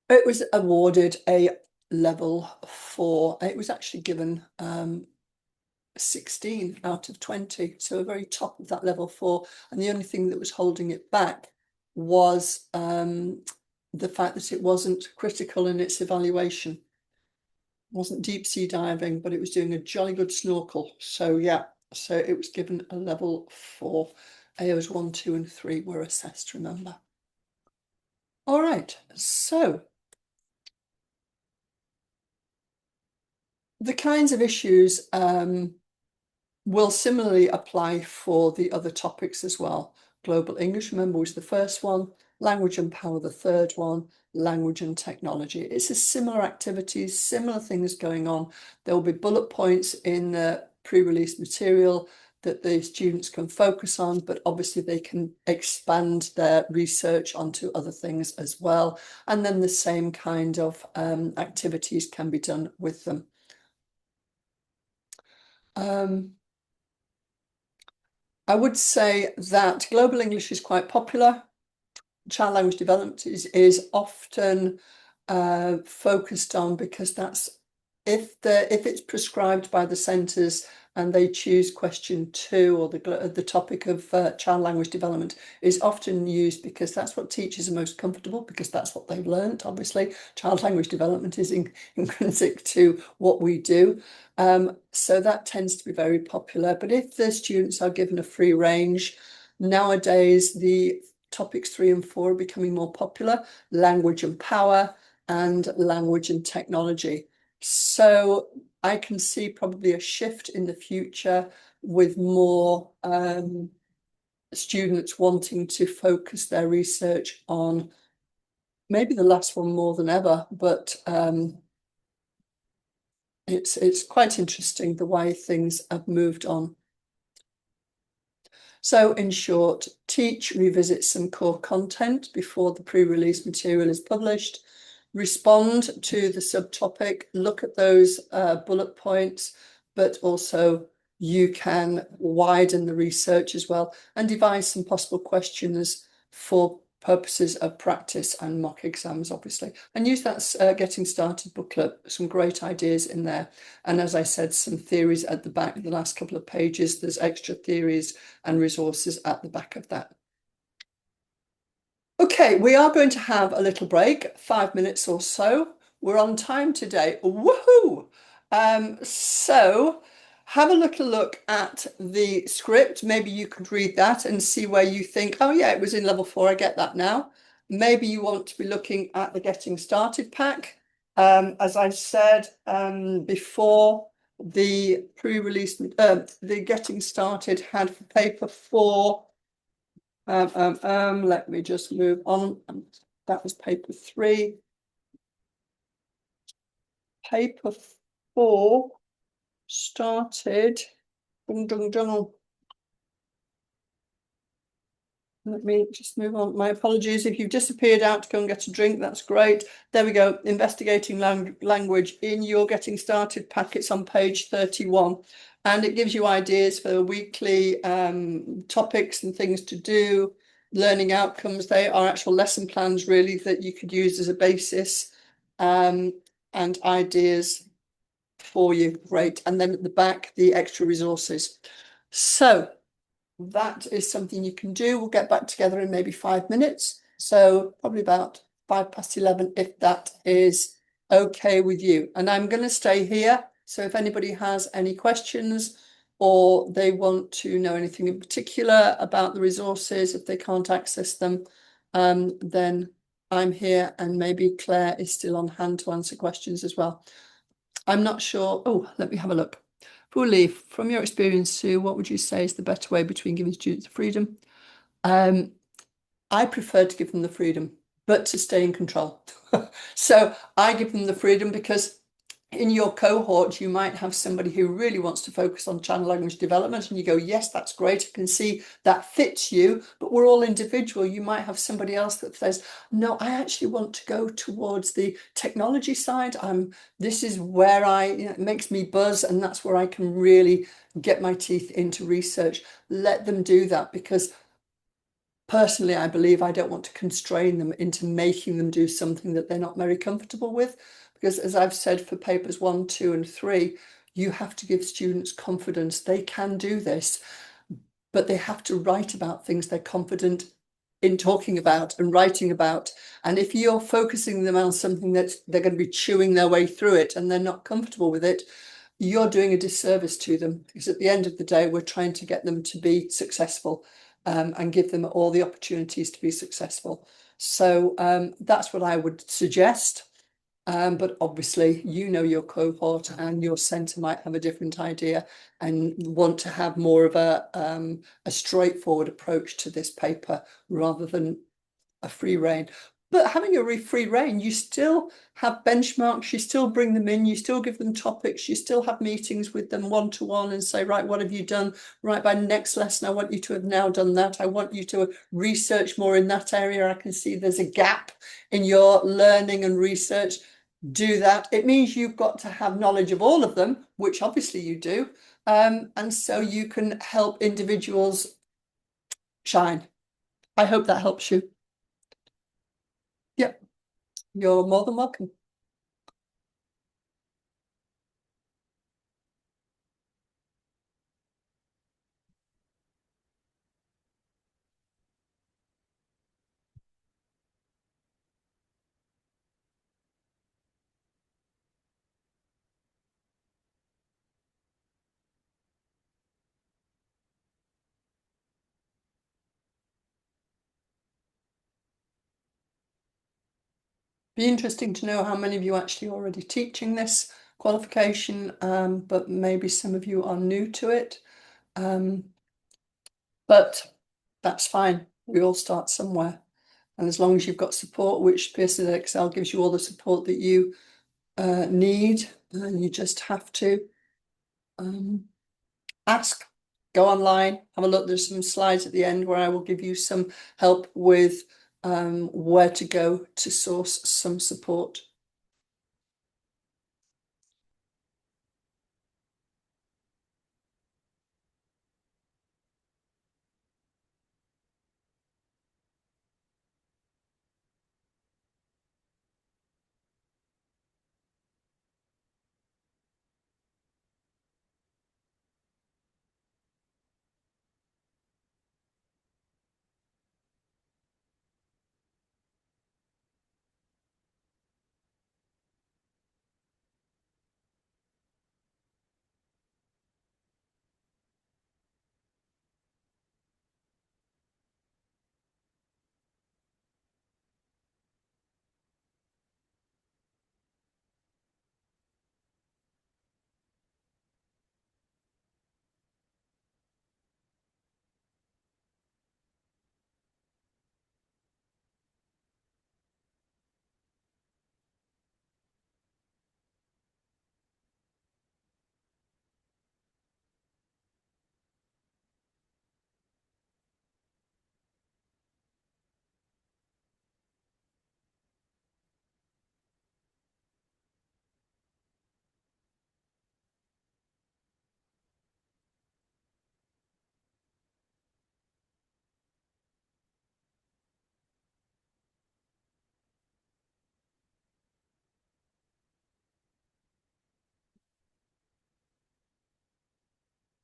It was awarded a level 4. It was actually given 16 out of 20, so a very top of that level 4. And the only thing that was holding it back was the fact that it wasn't critical in its evaluation. It wasn't deep sea diving, but it was doing a jolly good snorkel. So yeah, so it was given a level 4. AOs 1, 2 and 3 were assessed, remember. All right, so the kinds of issues will similarly apply for the other topics as well. Global English, remember, was the first one. Language and Power, the third one. Language and Technology. It's a similar activities, similar things going on. There will be bullet points in the pre-release material that the students can focus on, but obviously they can expand their research onto other things as well. And then the same kind of activities can be done with them. I would say that Global English is quite popular. Child language development is often focused on because that's if it's prescribed by the centres and they choose question 2 or the topic of child language development is often used because that's what teachers are most comfortable, because that's what they've learnt. Obviously, child language development is intrinsic to what we do. So that tends to be very popular. But if the students are given a free range, nowadays the topics 3 and 4 are becoming more popular: language and power and language and technology. So I can see probably a shift in the future with more students wanting to focus their research on maybe the last one more than ever, but it's quite interesting the way things have moved on. So in short, teach, revisit some core content before the pre-release material is published, respond to the subtopic, look at those bullet points, but also you can widen the research as well and devise some possible questions for purposes of practice and mock exams, obviously. And use that Getting Started booklet, some great ideas in there. And as I said, some theories at the back, the last couple of pages, there's extra theories and resources at the back of that. Okay, we are going to have a little break, 5 minutes or so. We're on time today. Woohoo! So have a little look at the script. Maybe you could read that and see where you think, oh yeah, it was in level 4, I get that now. Maybe you want to be looking at the Getting Started pack. As I said before, the pre-release, the Getting Started had for paper 4. Let me just move on. That was paper 3. Paper 4 started. Dun, dun, dun. Let me just move on. My apologies. If you've disappeared out to go and get a drink, that's great. There we go. Investigating language in your Getting Started packets on page 31. And it gives you ideas for weekly topics and things to do, learning outcomes. They are actual lesson plans, really, that you could use as a basis, and ideas for you. Great. And then at the back, the extra resources. So that is something you can do. We'll get back together in maybe 5 minutes. So probably about 11:05, if that is okay with you. And I'm going to stay here. So if anybody has any questions or they want to know anything in particular about the resources, if they can't access them, then I'm here, and maybe Claire is still on hand to answer questions as well. I'm not sure. Oh, let me have a look. Fully, from your experience, Sue, what would you say is the better way between giving students freedom? I prefer to give them the freedom, but to stay in control. So I give them the freedom because in your cohort, you might have somebody who really wants to focus on child language development, and you go, yes, that's great. I can see that fits you, but we're all individual. You might have somebody else that says, no, I actually want to go towards the technology side. This is where it makes me buzz, and that's where I can really get my teeth into research. Let them do that, because personally, I believe I don't want to constrain them into making them do something that they're not very comfortable with. Because as I've said, for papers 1, 2, and 3, you have to give students confidence. They can do this, but they have to write about things they're confident in talking about and writing about. And if you're focusing them on something that they're going to be chewing their way through it and they're not comfortable with it, you're doing a disservice to them. Because at the end of the day, we're trying to get them to be successful, and give them all the opportunities to be successful. So that's what I would suggest. But obviously, your cohort and your centre might have a different idea and want to have more of a straightforward approach to this paper rather than a free rein. But having a free rein, you still have benchmarks, you still bring them in, you still give them topics, you still have meetings with them one-to-one and say, right, what have you done? Right, by next lesson, I want you to have now done that. I want you to research more in that area. I can see there's a gap in your learning and research. Do that. It means you've got to have knowledge of all of them, which obviously you do. And so you can help individuals shine. I hope that helps you. Yep, you're more than welcome. Be interesting to know how many of you actually already teaching this qualification, but maybe some of you are new to it. But that's fine. We all start somewhere. And as long as you've got support, which Pearson Edexcel gives you all the support that you need, and you just have to ask, go online, have a look. There's some slides at the end where I will give you some help with where to go to source some support.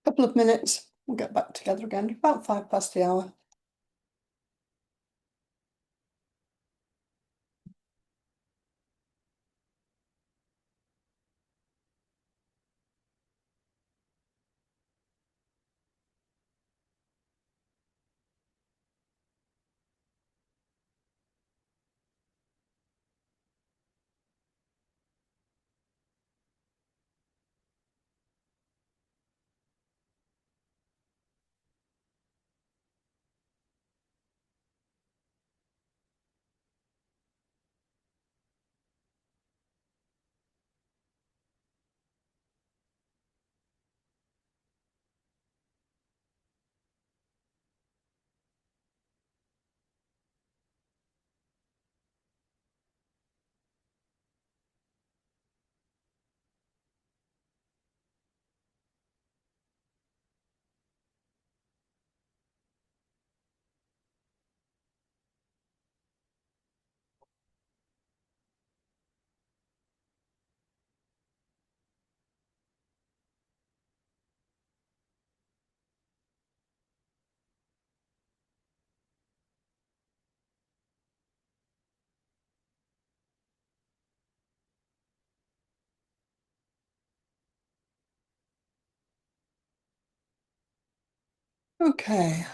Couple of minutes, we'll get back together again, about 5 past the hour. Okay.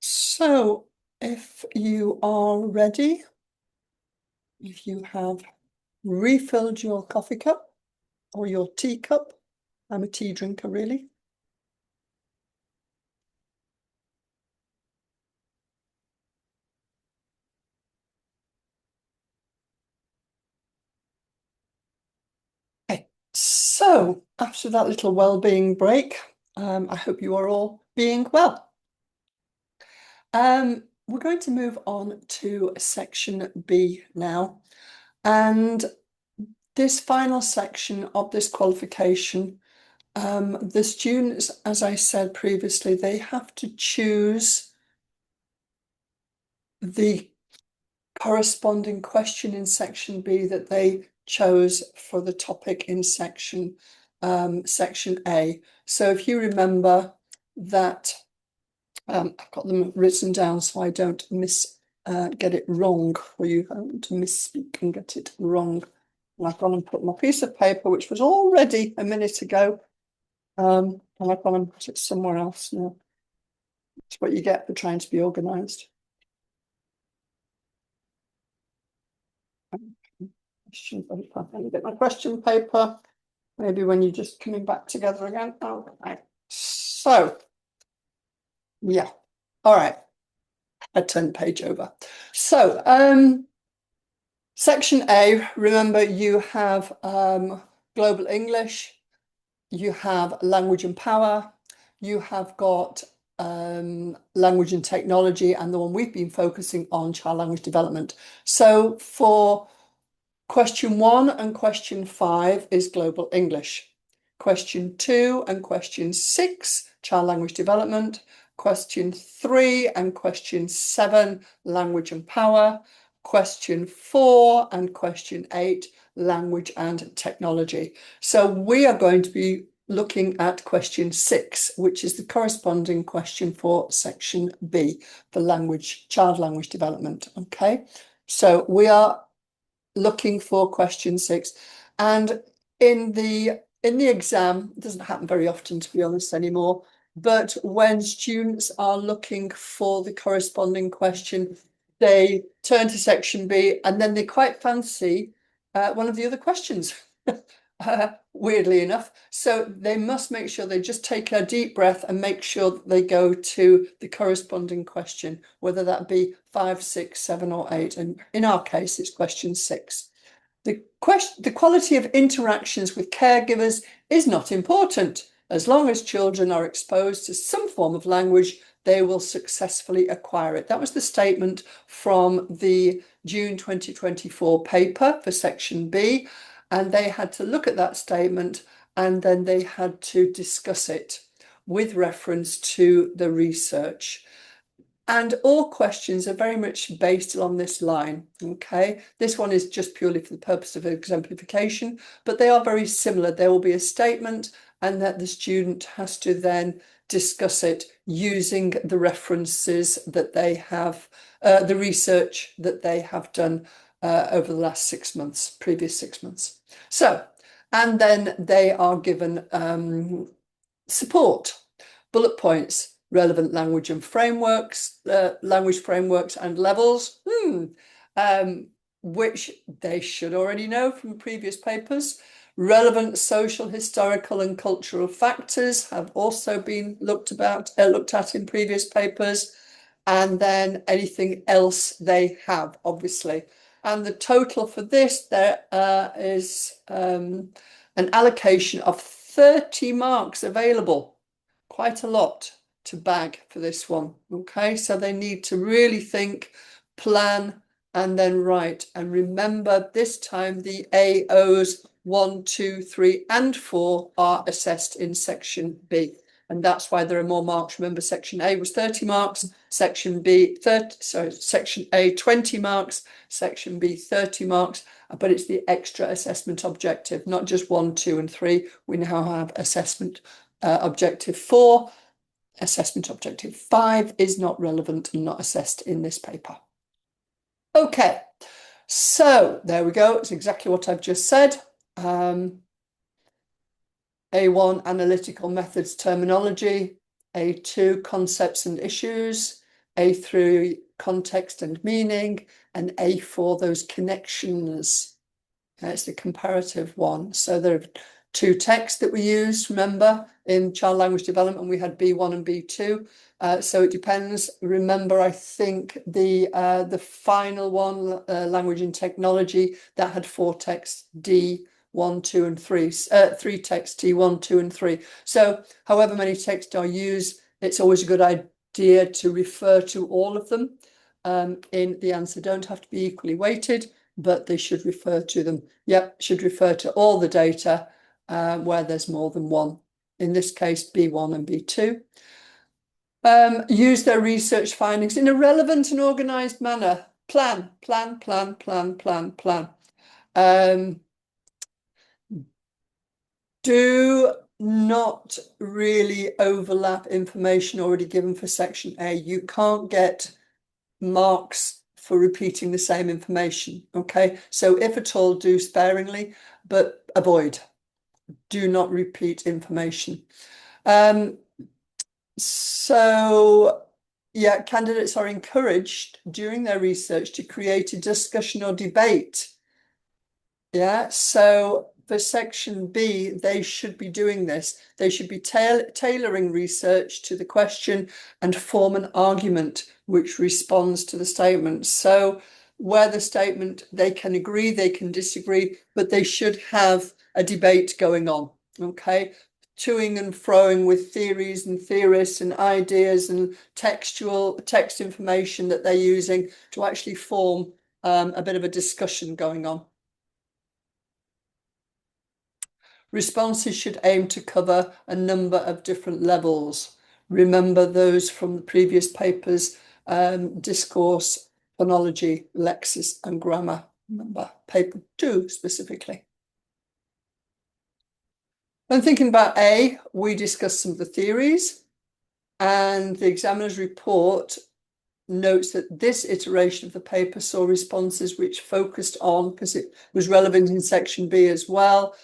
So if you are ready, if you have refilled your coffee cup or your tea cup, I'm a tea drinker really. Okay, so after that little well-being break, I hope you are all being well. We're going to move on to section B now. And this final section of this qualification, the students, as I said previously, they have to choose the corresponding question in section B that they chose for the topic in section A. So if you remember that, I've got them written down so I don't get it wrong for you. I don't want to misspeak and get it wrong. And I've gone and put my piece of paper, which was all ready a minute ago, And I've gone and put it somewhere else now. It's what you get for trying to be organised. Question paper. Let me get my question paper. Maybe when you're just coming back together again. Okay. So, yeah. All right. I turned the page over. So, section A, remember you have global English, you have language and power, you have got language and technology, and the one we've been focusing on, child language development. So for question 1 and question 5 is global English. Question 2 and question 6, child language development. Question 3 and question 7, language and power. Question 4 and question 8, language and technology. So we are going to be looking at question 6, which is the corresponding question for section B, for language, child language development. Okay, so we are looking for question 6, and in the exam, it doesn't happen very often, to be honest, anymore, but when students are looking for the corresponding question, they turn to section B and then they quite fancy one of the other questions. Weirdly enough, so they must make sure they just take a deep breath and make sure that they go to the corresponding question, whether that be 5, 6, 7 or 8, and in our case it's question 6. The quality of interactions with caregivers is not important. As long as children are exposed to some form of language, they will successfully acquire it. That was the statement from the June 2024 paper for section B, and they had to look at that statement and then they had to discuss it with reference to the research. And all questions are very much based along this line, okay? This one is just purely for the purpose of exemplification, but they are very similar. There will be a statement and that the student has to then discuss it using the references that they have, the research that they have done over the last 6 months, previous 6 months. So, and then they are given support, bullet points, relevant language and frameworks, language frameworks and levels, which they should already know from previous papers. Relevant social, historical and cultural factors have also been looked at in previous papers. And then anything else they have, obviously. And the total for this, there is an allocation of 30 marks available. Quite a lot to bag for this one. Okay, so they need to really think, plan, and then write. And remember, this time the AOs 1, 2, 3, and 4 are assessed in section B. And that's why there are more marks. Remember, section A was 30 marks, section B, section A, 20 marks, section B, 30 marks, but it's the extra assessment objective, not just 1, 2, and 3. We now have assessment objective 4. Assessment objective 5 is not relevant and not assessed in this paper. Okay, so there we go. It's exactly what I've just said. A1, analytical methods terminology. A2, concepts and issues. A3, context and meaning. And A4, those connections. It's the comparative one. So there are 2 texts that we used, remember, in child language development, we had B1 and B2. So it depends. Remember, I think the final one, language and technology, that had 4 texts, D1, 2, and 3. 3 texts, D1, 2, and 3. So however many texts are used, it's always a good idea to refer to all of them in the answer. Don't have to be equally weighted, but they should refer to them. Yep, should refer to all the data where there's more than one. In this case, B1 and B2. Use their research findings in a relevant and organised manner. Plan. Do not really overlap information already given for section A. You can't get marks for repeating the same information. Okay, so if at all, do sparingly, but avoid. do not repeat information. So, yeah, candidates are encouraged during their research to create a discussion or debate. Yeah, so for section B, they should be doing this. They should be tailoring research to the question and form an argument which responds to the statement. So where the statement, they can agree, they can disagree, but they should have a debate going on, okay? Toing and froing with theories and theorists and ideas and text information that they're using to actually form a bit of a discussion going on. Responses should aim to cover a number of different levels. Remember those from the previous papers, discourse, phonology, lexis and grammar. Remember paper 2 specifically. When thinking about A, we discussed some of the theories, and the examiner's report notes that this iteration of the paper saw responses which focused on, because it was relevant in section B as well,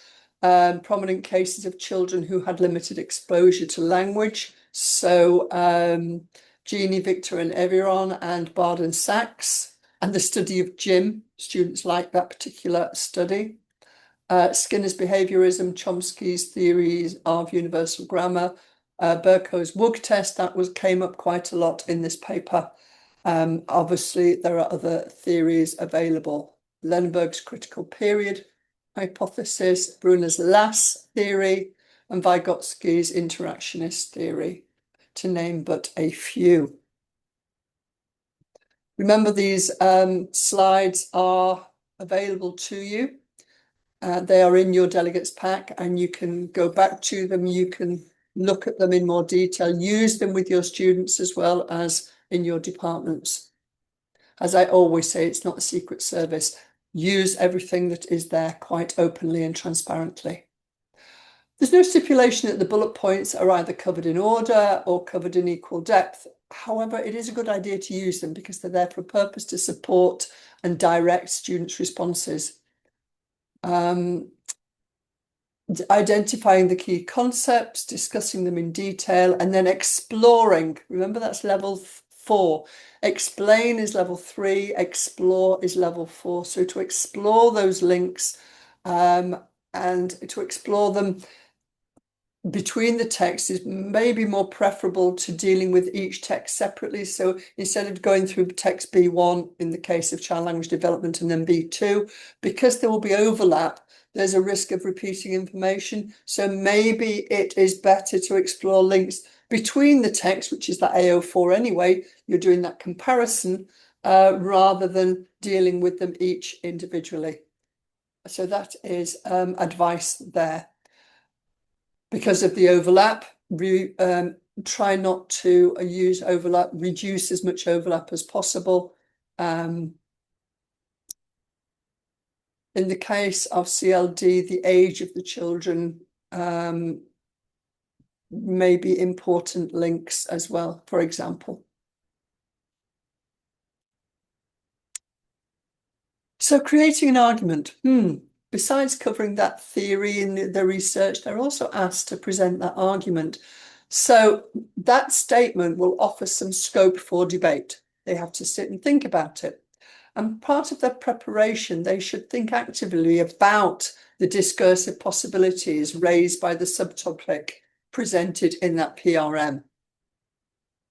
prominent cases of children who had limited exposure to language. So Jeannie, Victor and Eviron and Bard and Sachs, and the study of Jim. Students like that particular study. Skinner's behaviorism, Chomsky's theories of universal grammar, Burko's WUG test, that came up quite a lot in this paper. Obviously, there are other theories available. Lenberg's critical period hypothesis, Brunner's Lass theory, and Vygotsky's interactionist theory, to name but a few. Remember, these slides are available to you. They are in your delegates pack, and you can go back to them. You can look at them in more detail, use them with your students as well as in your departments. As I always say, it's not a secret service. Use everything that is there quite openly and transparently. There's no stipulation that the bullet points are either covered in order or covered in equal depth. However, it is a good idea to use them because they're there for a purpose to support and direct students' responses. Identifying the key concepts, discussing them in detail, and then exploring. Remember, that's level 4. Explain is level 3, explore is level 4. So to explore those links and to explore them between the texts is maybe more preferable to dealing with each text separately. So instead of going through text B1 in the case of child language development and then B2, because there will be overlap, there's a risk of repeating information. So maybe it is better to explore links between the text, which is that AO4 anyway, you're doing that comparison rather than dealing with them each individually. So that is advice there. Because of the overlap, try not to use overlap, reduce as much overlap as possible. In the case of CLD, the age of the children may be important links as well, for example. So creating an argument. Besides covering that theory in the research, they're also asked to present that argument. So that statement will offer some scope for debate. They have to sit and think about it. And part of their preparation, they should think actively about the discursive possibilities raised by the subtopic presented in that PRM.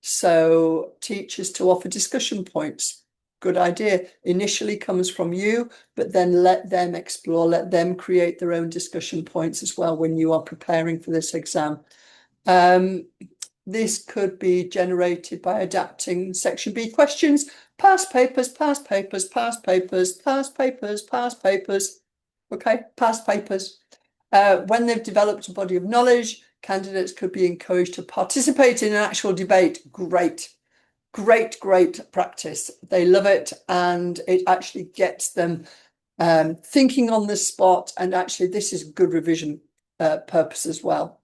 So teachers to offer discussion points. Good idea. Initially comes from you, but then let them explore, let them create their own discussion points as well when you are preparing for this exam. This could be generated by adapting section B questions, past papers, past papers, past papers, past papers, past papers. Okay, past papers. When they've developed a body of knowledge, candidates could be encouraged to participate in an actual debate. Great. Great practice. They love it, and it actually gets them thinking on the spot. And actually, this is good revision purpose as well,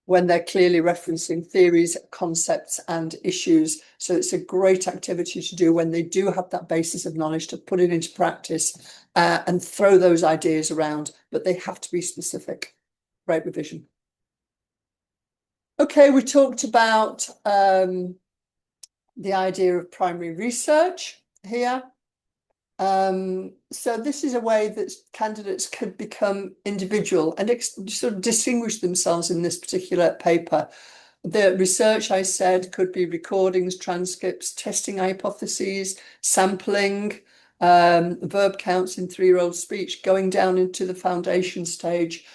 when they're clearly referencing theories, concepts, and issues. So it's a great activity to do when they do have that basis of knowledge to put it into practice and throw those ideas around, but they have to be specific. Great revision. Okay, we talked about the idea of primary research here. So this is a way that candidates could become individual and sort of distinguish themselves in this particular paper. The research, I said, could be recordings, transcripts, testing hypotheses, sampling, verb counts in 3-year-old speech, going down into the foundation stage.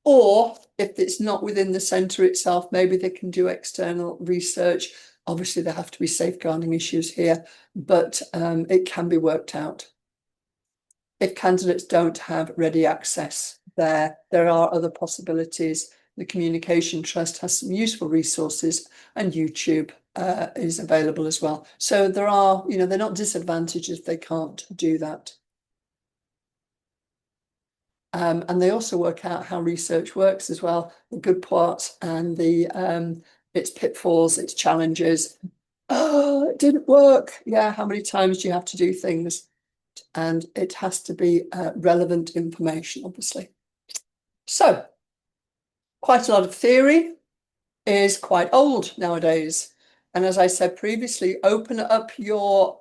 Or if it's not within the centre itself, maybe they can do external research. Obviously, there have to be safeguarding issues here, but it can be worked out. If candidates don't have ready access there are other possibilities. The Communication Trust has some useful resources, and YouTube is available as well. So there are, they're not disadvantaged if they can't do that. And they also work out how research works as well, the good parts and the its pitfalls, its challenges. Oh, it didn't work. Yeah, how many times do you have to do things? And it has to be relevant information, obviously. So, quite a lot of theory is quite old nowadays. And as I said previously, open up your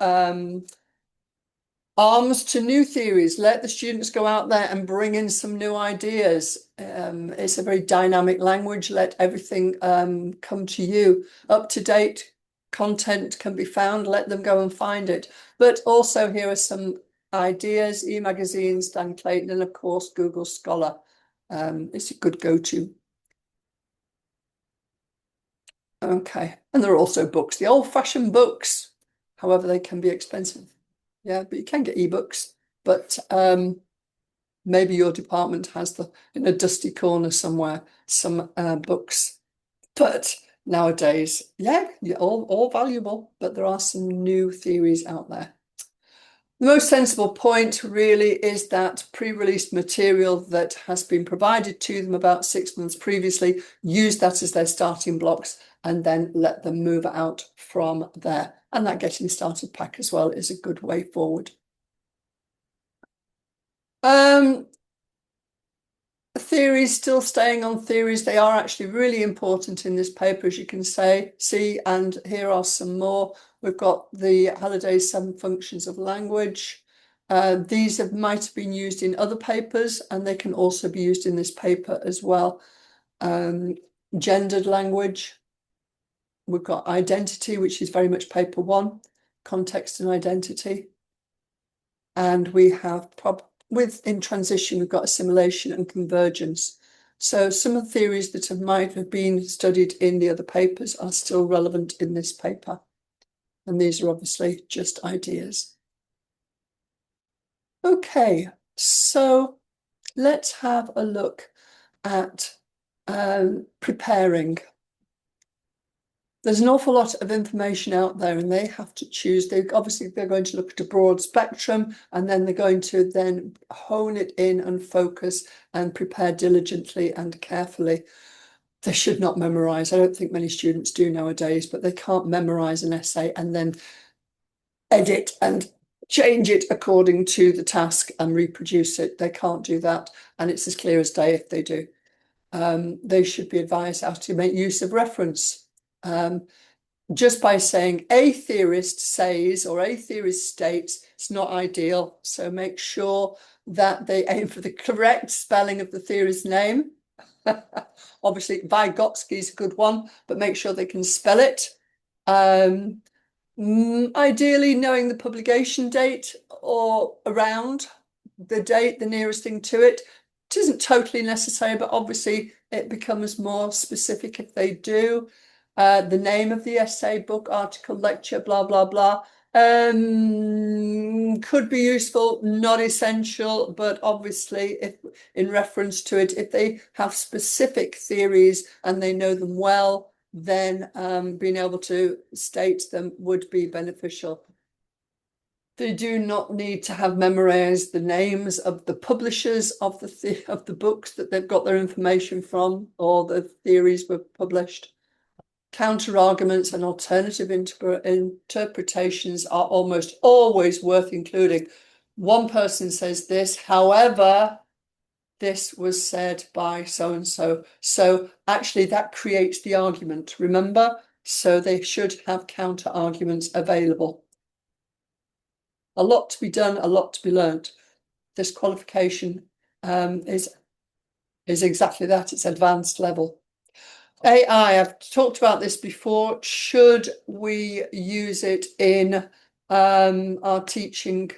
arms to new theories. Let the students go out there and bring in some new ideas. It's a very dynamic language. Let everything come to you. Up-to-date content can be found. Let them go and find it. But also here are some ideas, e-magazines, Dan Clayton, and of course, Google Scholar. It's a good go-to. Okay, and there are also books, the old-fashioned books. However, they can be expensive. Yeah, but you can get ebooks. But maybe your department has in a dusty corner somewhere some books. But nowadays, yeah, all valuable. But there are some new theories out there. The most sensible point really is that pre-released material that has been provided to them about 6 months previously, use that as their starting blocks and then let them move out from there. And that getting started pack as well is a good way forward. Theories, still staying on theories, they are actually really important in this paper, as you can see, and here are some more. We've got the Halliday's 7 functions of language. These might have been used in other papers, and they can also be used in this paper as well. Gendered language. We've got identity, which is very much paper 1, context and identity. And we have in transition, we've got assimilation and convergence. So some of the theories that might have been studied in the other papers are still relevant in this paper. And these are obviously just ideas. Okay, so let's have a look at preparing. There's an awful lot of information out there and they have to choose. They're going to look at a broad spectrum and then they're going to then hone it in and focus and prepare diligently and carefully. They should not memorize. I don't think many students do nowadays, but they can't memorize an essay and then edit and change it according to the task and reproduce it. They can't do that. And it's as clear as day if they do. They should be advised how to make use of reference. Just by saying a theorist says or a theorist states, it's not ideal. So make sure that they aim for the correct spelling of the theorist's name. Obviously, Vygotsky is a good one, but make sure they can spell it. Ideally, knowing the publication date or around the date, the nearest thing to it. It isn't totally necessary, but obviously it becomes more specific if they do. The name of the essay, book, article, lecture, blah, blah, blah. Could be useful, not essential, but obviously if in reference to it, if they have specific theories and they know them well, then being able to state them would be beneficial. They do not need to have memorized the names of the publishers of the books that they've got their information from or the theories were published. Counter-arguments and alternative interpretations are almost always worth including. One person says this, however, this was said by so-and-so. So actually that creates the argument, remember? So they should have counter arguments available. A lot to be done, a lot to be learnt. This qualification is exactly that, it's advanced level. AI, I've talked about this before. Should we use it in our teaching,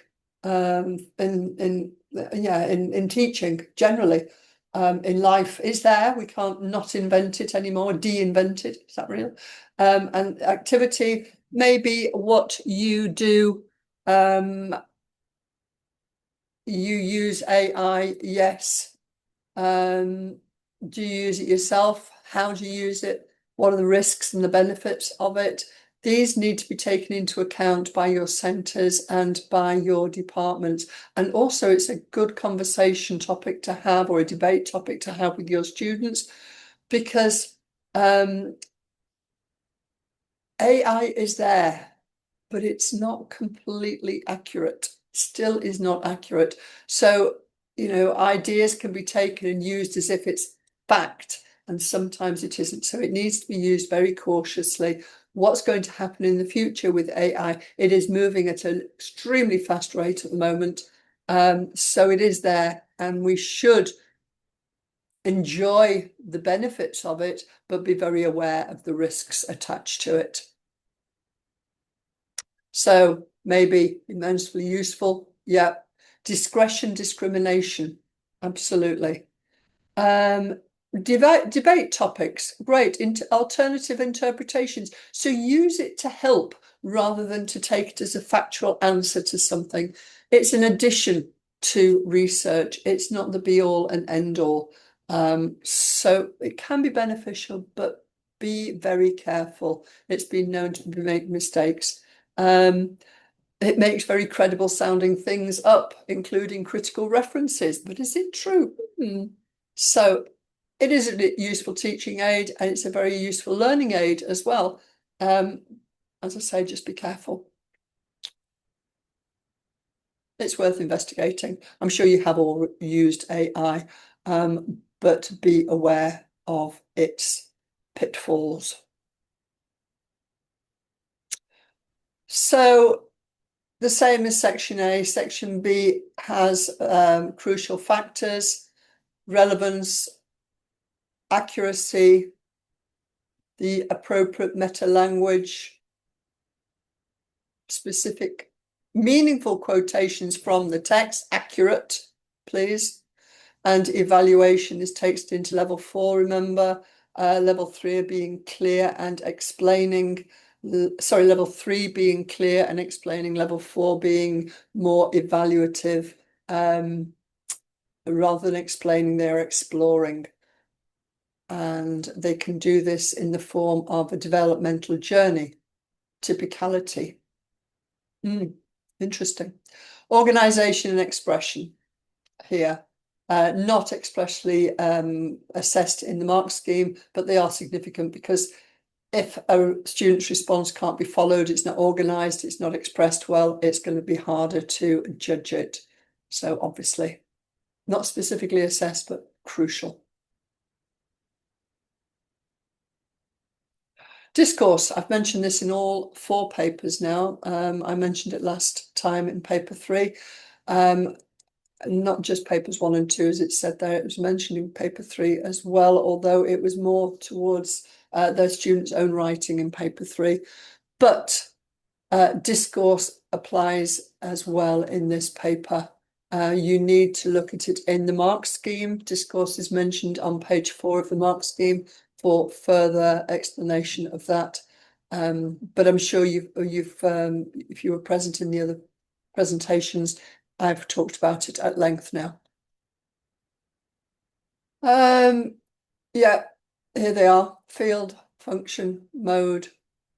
in teaching generally, in life? Is there? We can't not invent it anymore. De-invent it. Is that real? And activity, maybe what you do. You use AI, yes. Do you use it yourself? How do you use it? What are the risks and the benefits of it? These need to be taken into account by your centres and by your departments. And also it's a good conversation topic to have, or a debate topic to have with your students, because AI is there, but it's not completely accurate. Still is not accurate. So, you know, ideas can be taken and used as if it's fact, and sometimes it isn't. So it needs to be used very cautiously. What's going to happen in the future with AI? It is moving at an extremely fast rate at the moment. So it is there, and we should enjoy the benefits of it, but be very aware of the risks attached to it. So maybe immensely useful. Yeah. Discretion, discrimination. Absolutely. Debate topics. Great. Alternative interpretations. So use it to help rather than to take it as a factual answer to something. It's an addition to research. It's not the be all and end all. So it can be beneficial, but be very careful. It's been known to make mistakes. It makes very credible sounding things up, including critical references. But is it true? So it is a useful teaching aid, and it's a very useful learning aid as well. As I say, just be careful. It's worth investigating. I'm sure you have all used AI, but be aware of its pitfalls. So the same as section A, section B has crucial factors, relevance, accuracy, the appropriate meta language, specific meaningful quotations from the text, accurate, please. And evaluation is taken into level 4, remember. Level 3 being clear and explaining. Sorry, level 3 being clear and explaining, level 4 being more evaluative, rather than explaining, they're exploring. And they can do this in the form of a developmental journey. Typicality. Interesting. Organisation and expression here. Not expressly assessed in the mark scheme, but they are significant, because if a student's response can't be followed, it's not organised, it's not expressed well, it's going to be harder to judge it. So obviously, not specifically assessed, but crucial. Discourse, I've mentioned this in all 4 papers now. I mentioned it last time in paper 3. Not just papers 1 and 2, as it said there, it was mentioned in paper 3 as well, although it was more towards their students' own writing in paper 3. But discourse applies as well in this paper. You need to look at it in the mark scheme. Discourse is mentioned on page 4 of the mark scheme for further explanation of that. But I'm sure you've if you were present in the other presentations, I've talked about it at length now. Yeah, here they are: field, function, mode,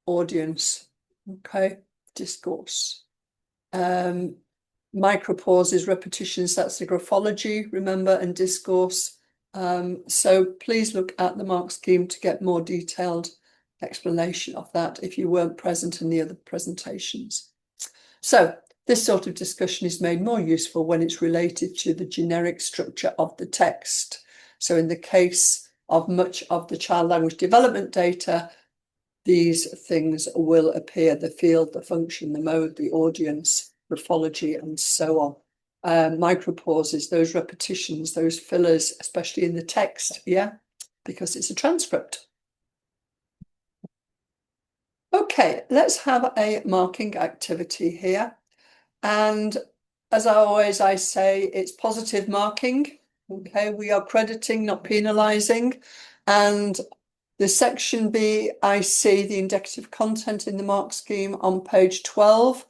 audience. Okay, discourse. Micropauses, repetitions, that's the graphology, remember, and discourse. So please look at the mark scheme to get more detailed explanation of that if you weren't present in the other presentations. So This sort of discussion is made more useful when it's related to the generic structure of the text. So in the case of much of the child language development data, these things will appear: the field, the function, the mode, the audience, morphology, and so on. Micropauses, those repetitions, those fillers, especially in the text, yeah, because it's a transcript. Okay, let's have a marking activity here. And as I say, it's positive marking. Okay, we are crediting, not penalising. And the section B, I see the indicative content in the mark scheme on page 12.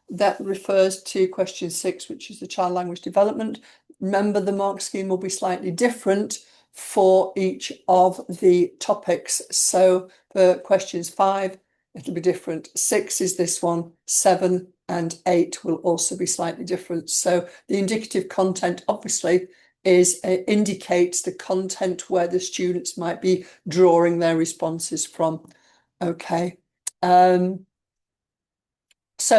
That refers to question 6, which is the child language development. Remember, the mark scheme will be slightly different for each of the topics. So for questions 5, it'll be different. 6 is this one, 7 and 8 will also be slightly different. So the indicative content obviously indicates the content where the students might be drawing their responses from. Okay. So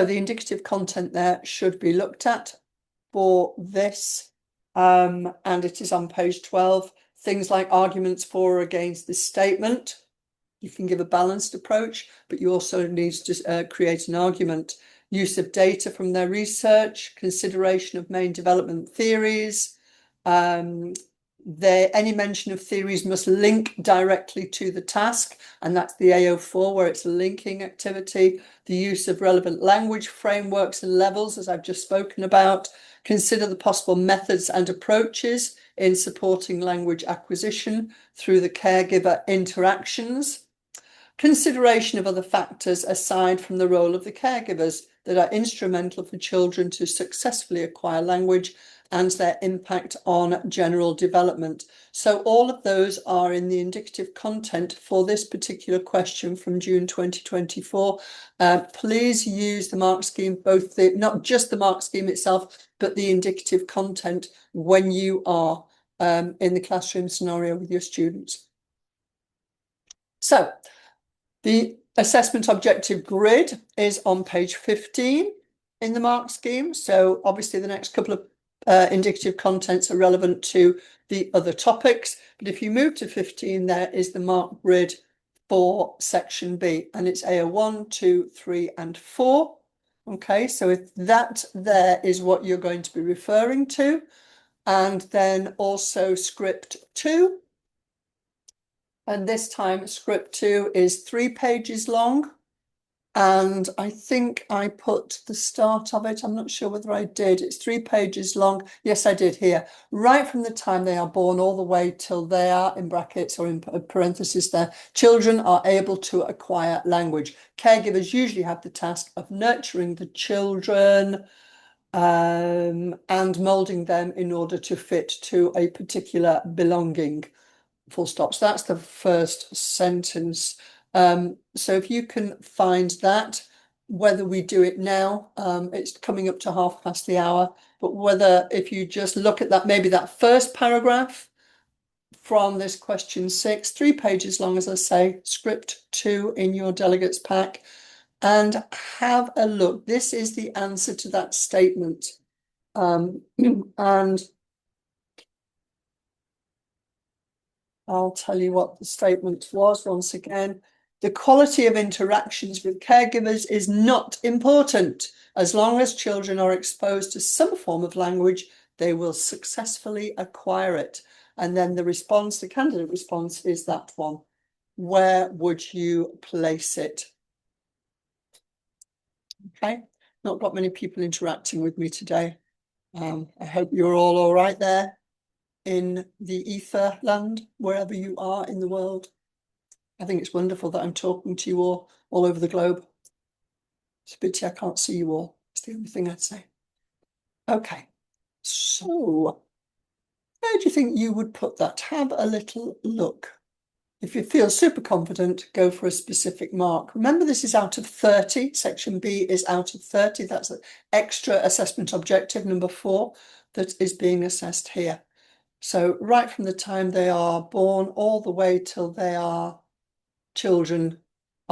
the indicative content there should be looked at for this. And it is on page 12. Things like arguments for or against this statement. You can give a balanced approach, but you also need to create an argument. Use of data from their research, consideration of main development theories. Any mention of theories must link directly to the task, and that's the AO4 where it's a linking activity. The use of relevant language frameworks and levels, as I've just spoken about. Consider the possible methods and approaches in supporting language acquisition through the caregiver interactions. Consideration of other factors aside from the role of the caregivers that are instrumental for children to successfully acquire language and their impact on general development. So all of those are in the indicative content for this particular question from June 2024. Please use the mark scheme, not just the mark scheme itself, but the indicative content when you are in the classroom scenario with your students. So the assessment objective grid is on page 15 in the mark scheme. So obviously the next couple of indicative contents are relevant to the other topics. But if you move to 15, there is the mark grid for section B, and it's AO1, 2, 3, and 4. Okay, so if that there is what you're going to be referring to, and then also script 2. And this time script 2 is 3 pages long. And I think I put the start of it. I'm not sure whether I did. It's 3 pages long. Yes, I did here. Right from the time they are born all the way till they are, in brackets or in parentheses there, children are able to acquire language. Caregivers usually have the task of nurturing the children and moulding them in order to fit to a particular belonging. Full stop. So that's the first sentence. So if you can find that, whether we do it now, it's coming up to 1/2 the hour, but whether if you just look at that, maybe that first paragraph from this question 6, 3 pages long, as I say, script 2 in your delegates pack, and have a look. This is the answer to that statement. And I'll tell you what the statement was once again. The quality of interactions with caregivers is not important. As long as children are exposed to some form of language, they will successfully acquire it. And then the response, the candidate response, is that one. Where would you place it? Okay, not got many people interacting with me today. I hope you're all right there in the ether land, wherever you are in the world. I think it's wonderful that I'm talking to you all over the globe. It's a pity I can't see you all. It's the only thing I'd say. Okay, so where do you think you would put that? Have a little look. If you feel super confident, go for a specific mark. Remember, this is out of 30. Section B is out of 30. That's an extra assessment objective, number 4, that is being assessed here. So right from the time they are born all the way till they are children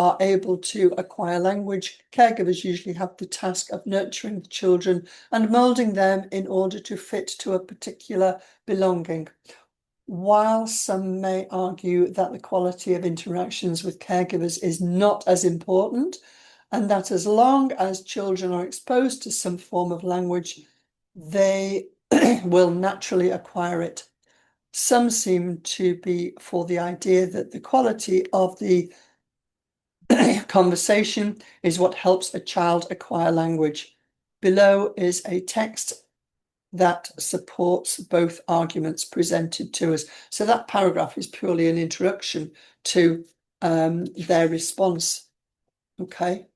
are able to acquire language, caregivers usually have the task of nurturing the children and moulding them in order to fit to a particular belonging. While some may argue that the quality of interactions with caregivers is not as important, and that as long as children are exposed to some form of language, they will naturally acquire it. Some seem to be for the idea that the quality of the conversation is what helps a child acquire language. Below is a text that supports both arguments presented to us. So that paragraph is purely an introduction to their response. Okay.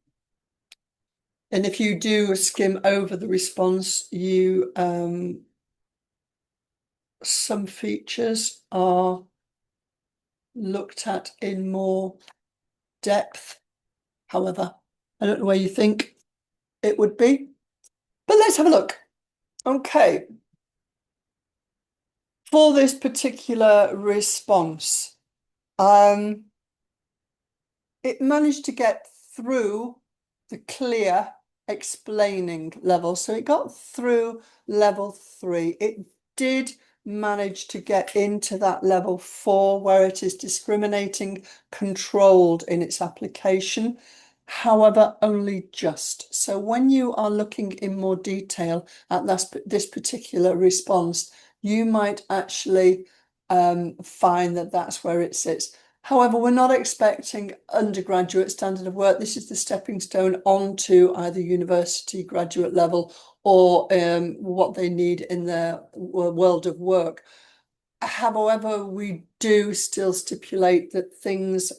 And if you do skim over the response, you some features are looked at in more depth. However, I don't know where you think it would be, but let's have a look. Okay. For this particular response, it managed to get through the clear explaining level. So it got through level 3. It did manage to get into that level 4 where it is discriminating, controlled in its application. However, only just. So when you are looking in more detail at this particular response, you might actually find that that's where it sits. However, we're not expecting undergraduate standard of work. This is the stepping stone onto either university graduate level or what they need in their world of work. However, we do still stipulate that things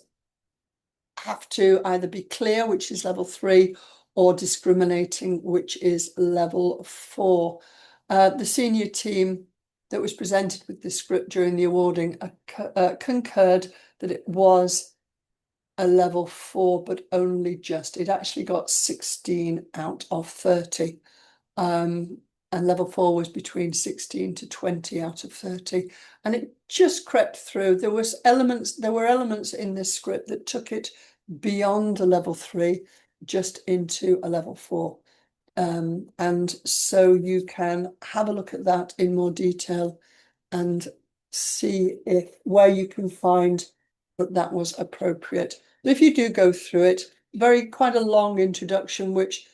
have to either be clear, which is level 3, or discriminating, which is level 4. The senior team that was presented with this script during the awarding concurred that it was a level 4, but only just. It actually got 16 out of 30. And level 4 was between 16 to 20 out of 30. And it just crept through. There were elements in this script that took it beyond a level 3, just into a level 4. And so you can have a look at that in more detail and see where you can find that was appropriate. But if you do go through it, quite a long introduction, which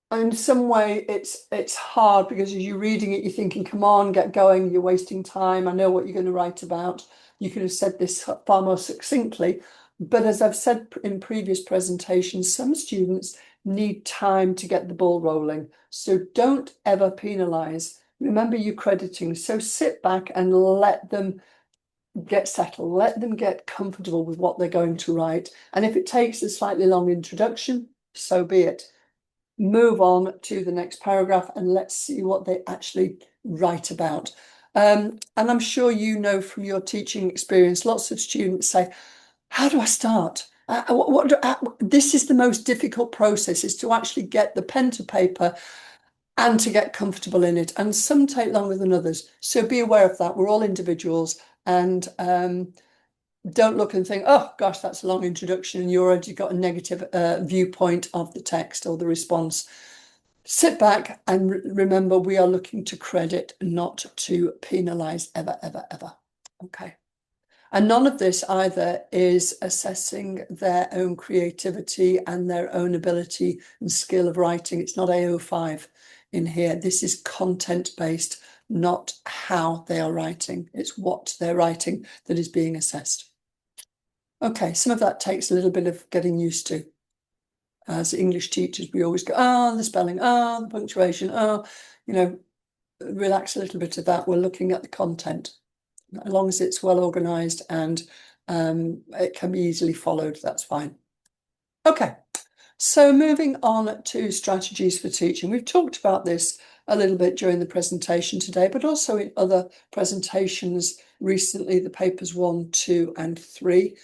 in some way it's hard because as you're reading it, you're thinking, come on, get going, you're wasting time. I know what you're going to write about. You could have said this far more succinctly. But as I've said in previous presentations, some students need time to get the ball rolling. So don't ever penalise. Remember you're crediting. So sit back and let them get settled, let them get comfortable with what they're going to write. And if it takes a slightly long introduction, so be it. Move on to the next paragraph and let's see what they actually write about. And I'm sure you know from your teaching experience, lots of students say, how do I start? This is the most difficult process, is to actually get the pen to paper and to get comfortable in it. And some take longer than others. So be aware of that. We're all individuals. And don't look and think, oh gosh, that's a long introduction and you already got a negative viewpoint of the text or the response. Sit back and remember we are looking to credit, not to penalise ever, ever, ever. Okay. And none of this either is assessing their own creativity and their own ability and skill of writing. It's not AO5 in here. This is content-based, not how they are writing. It's what they're writing that is being assessed. Okay, some of that takes a little bit of getting used to. As English teachers, we always go, oh, the spelling, oh, the punctuation, oh, relax a little bit of that. We're looking at the content. As long as it's well organised and it can be easily followed, that's fine. Okay, so moving on to strategies for teaching. We've talked about this a little bit during the presentation today, but also in other presentations recently, the papers 1, 2 and 3,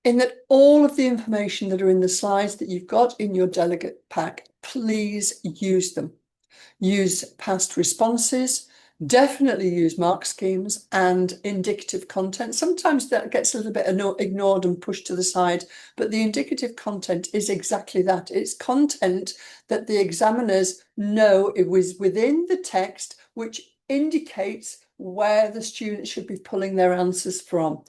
in that all of the information that are in the slides that you've got in your delegate pack, please use them. Use past responses, Definitely use mark schemes and indicative content. Sometimes that gets a little bit ignored and pushed to the side, but the indicative content is exactly that. It's content that the examiners know it was within the text, which indicates where the students should be pulling their answers from.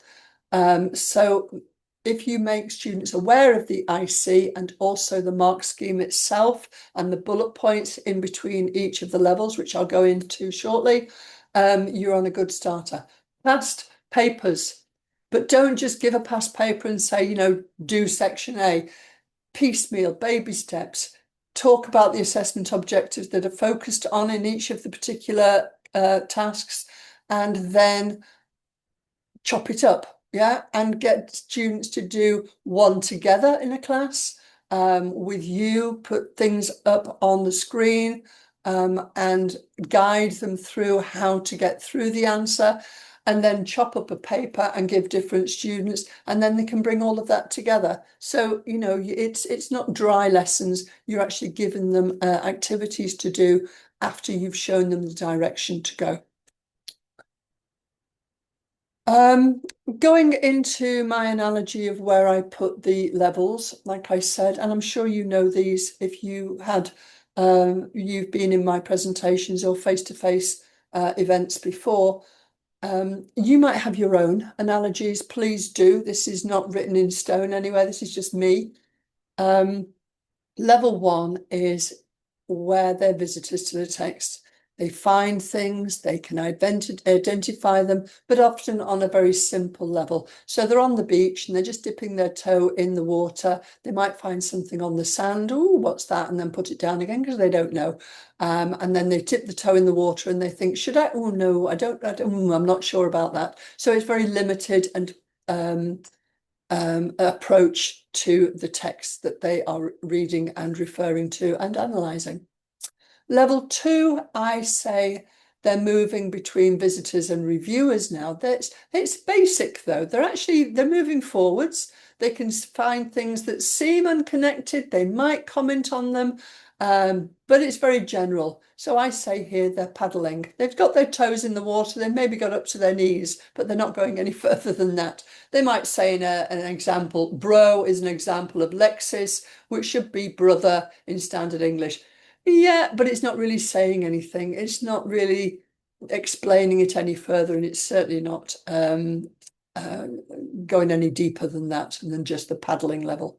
So if you make students aware of the IC and also the mark scheme itself and the bullet points in between each of the levels, which I'll go into shortly, you're on a good starter. Past papers, but don't just give a past paper and say, do section A. Piecemeal, baby steps. Talk about the assessment objectives that are focused on in each of the particular tasks, and then chop it up, yeah, and get students to do one together in a class with you, put things up on the screen and guide them through how to get through the answer, and then chop up a paper and give different students, and then they can bring all of that together. So, it's not dry lessons. You're actually giving them activities to do after you've shown them the direction to go. Going into my analogy of where I put the levels, like I said, and I'm sure you know these if you've been in my presentations or face-to-face events before. You might have your own analogies. Please do. This is not written in stone anywhere. This is just me. Level 1 is where they're visitors to the text. They find things, they can identify them, but often on a very simple level. So they're on the beach and they're just dipping their toe in the water. They might find something on the sand. Oh, what's that? And then put it down again because they don't know. And then they tip the toe in the water and they think, should I? Oh, no, I don't, I'm not sure about that. So it's very limited and approach to the text that they are reading and referring to and analysing. Level 2, I say they're moving between visitors and reviewers now. It's basic though. They're moving forwards. They can find things that seem unconnected. They might comment on them, but it's very general. So I say here they're paddling. They've got their toes in the water. They maybe got up to their knees, but they're not going any further than that. They might say in an example, bro is an example of Lexis, which should be brother in standard English. Yeah, but it's not really saying anything. It's not really explaining it any further, and it's certainly not going any deeper than that, than just the paddling level.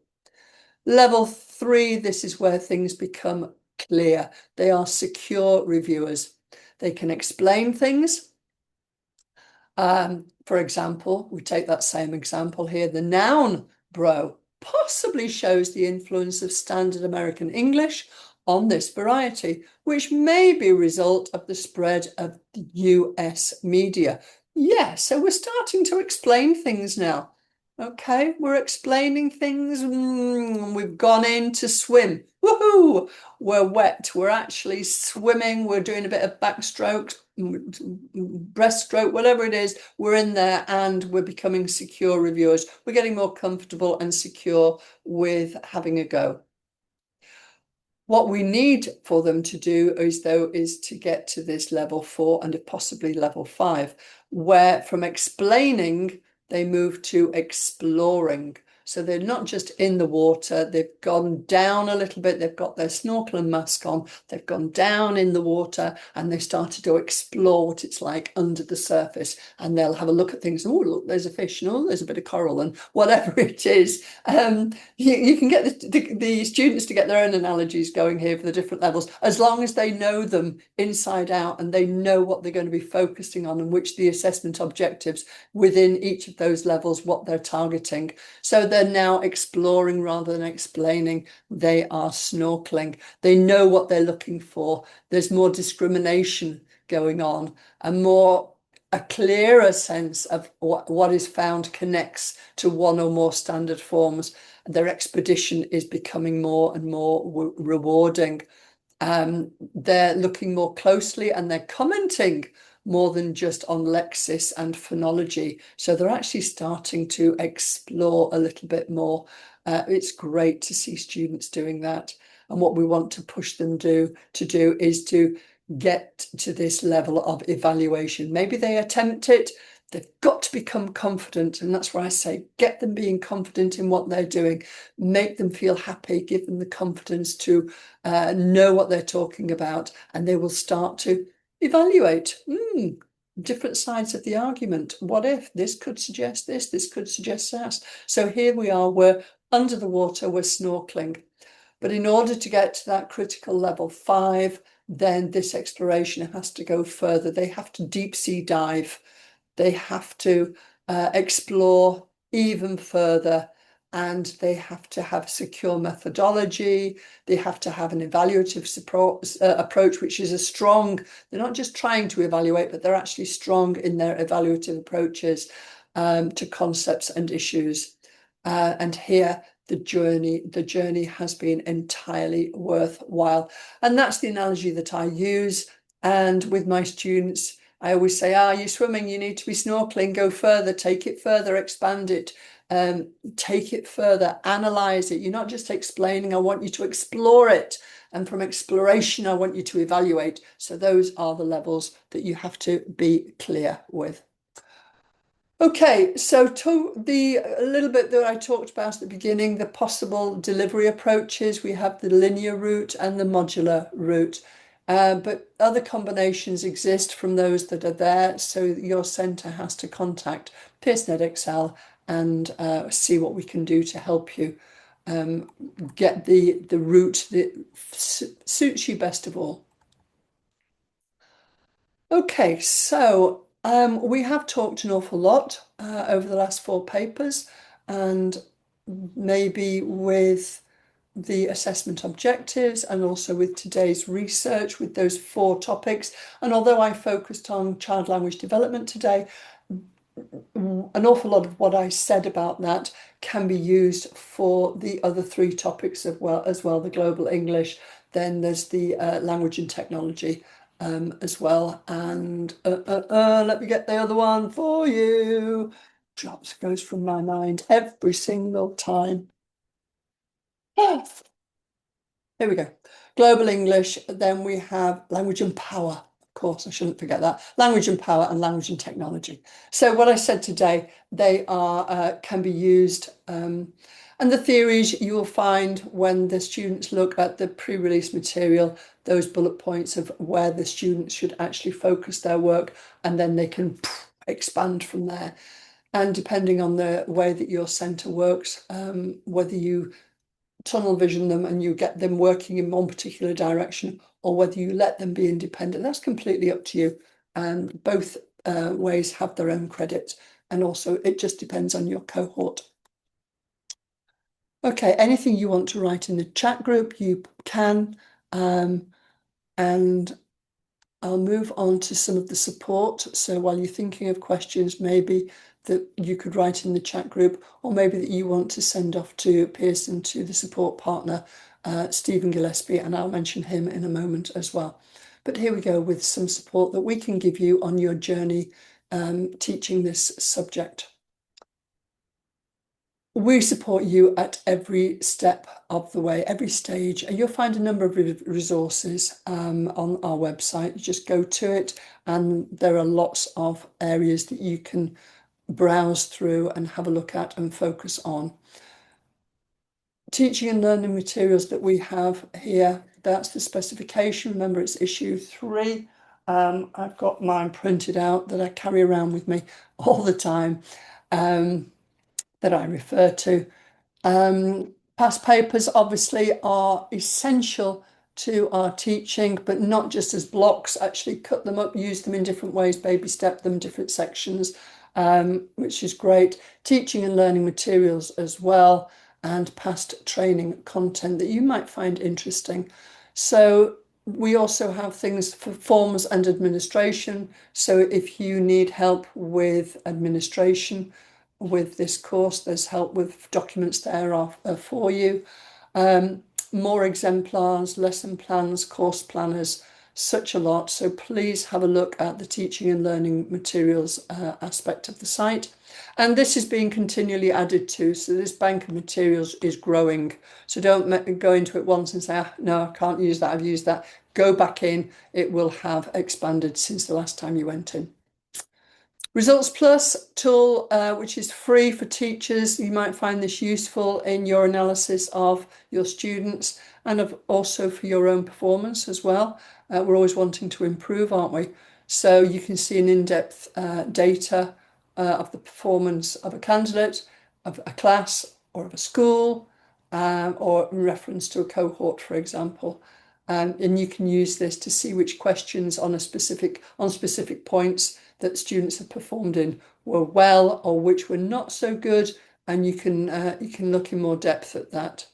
Level 3, this is where things become clear. They are secure reviewers. They can explain things. For example, we take that same example here, the noun bro possibly shows the influence of standard American English on this variety, which may be a result of the spread of the US media. Yeah, so we're starting to explain things now. Okay, we're explaining things. We've gone in to swim. Woohoo! We're wet. We're actually swimming. We're doing a bit of backstroke, breaststroke, whatever it is. We're in there and we're becoming secure reviewers. We're getting more comfortable and secure with having a go. What we need for them to do is to get to this level 4 and possibly level 5, where from explaining, they move to exploring. So they're not just in the water, they've gone down a little bit, they've got their snorkel and mask on, they've gone down in the water and they started to explore what it's like under the surface, and they'll have a look at things. Oh, look, there's a fish, and oh, there's a bit of coral, and whatever it is. You can get the students to get their own analogies going here for the different levels, as long as they know them inside out and they know what they're going to be focusing on and which the assessment objectives within each of those levels, what they're targeting. So they're now exploring rather than explaining. They are snorkeling. They know what they're looking for. There's more discrimination going on, and a clearer sense of what is found connects to one or more standard forms. Their expedition is becoming more and more rewarding. They're looking more closely and they're commenting more than just on lexis and phonology. So they're actually starting to explore a little bit more. It's great to see students doing that. And what we want to push them to do is to get to this level of evaluation. Maybe they attempt it, they've got to become confident. And that's where I say, get them being confident in what they're doing, make them feel happy, give them the confidence to know what they're talking about, and they will start to evaluate. Different sides of the argument. What if this could suggest this could suggest that? So here we are, we're under the water, we're snorkeling. But in order to get to that critical level 5, then this exploration has to go further. They have to deep sea dive. They have to explore even further, and they have to have secure methodology. They have to have an evaluative approach, which is a strong, they're not just trying to evaluate, but they're actually strong in their evaluative approaches to concepts and issues. And here, the journey has been entirely worthwhile. And that's the analogy that I use. And with my students, I always say, you're swimming, you need to be snorkeling, go further, take it further, expand it, take it further, analyze it. You're not just explaining, I want you to explore it. And from exploration, I want you to evaluate. So those are the levels that you have to be clear with. Okay, so to a little bit that I talked about at the beginning, the possible delivery approaches, we have the linear route and the modular route. But other combinations exist from those that are there, so your centre has to contact Pearson Edexcel and see what we can do to help you get the route that suits you best of all. Okay, so we have talked an awful lot over the last 4 papers, and maybe with the assessment objectives and also with today's research with those 4 topics. And although I focused on child language development today, an awful lot of what I said about that can be used for the other 3 topics as well, the global English. Then there's the language and technology as well. And let me get the other one for you. Drops goes from my mind every single time. Here we go. Global English. Then we have language and power. Of course, I shouldn't forget that. Language and power and language and technology. So what I said today, they are can be used. And the theories you will find when the students look at the pre-release material, those bullet points of where the students should actually focus their work, and then they can expand from there. And depending on the way that your centre works, whether you tunnel vision them and you get them working in one particular direction, or whether you let them be independent, that's completely up to you. And both ways have their own credit. And also it just depends on your cohort. Okay, anything you want to write in the chat group, you can. And I'll move on to some of the support. So while you're thinking of questions, maybe that you could write in the chat group, or maybe that you want to send off to Pearson, to the support partner, Stephen Gillespie, and I'll mention him in a moment as well. But here we go with some support that we can give you on your journey teaching this subject. We support you at every step of the way, every stage. You'll find a number of resources on our website. You just go to it, and there are lots of areas that you can browse through and have a look at and focus on. Teaching and learning materials that we have here, that's the specification. Remember, it's issue 3. I've got mine printed out that I carry around with me all the time. That I refer to. Past papers obviously are essential to our teaching, but not just as blocks. Actually cut them up, use them in different ways, baby step them, different sections, which is great. Teaching and learning materials as well, and past training content that you might find interesting. So we also have things for forms and administration. So if you need help with administration, with this course, there's help with documents there for you. More exemplars, lesson plans, course planners. such a lot. So please have a look at the teaching and learning materials aspect of the site. And this is being continually added to. So this bank of materials is growing. So don't go into it once and say, ah, no, I can't use that. I've used that. Go back in. It will have expanded since the last time you went in. Results Plus tool, which is free for teachers. You might find this useful in your analysis of your students and also for your own performance as well. We're always wanting to improve, aren't we? So you can see an in-depth data of the performance of a candidate, of a class, or of a school, or in reference to a cohort, for example. And you can use this to see which questions on specific points that students have performed in were well or which were not so good, and you can look in more depth at that.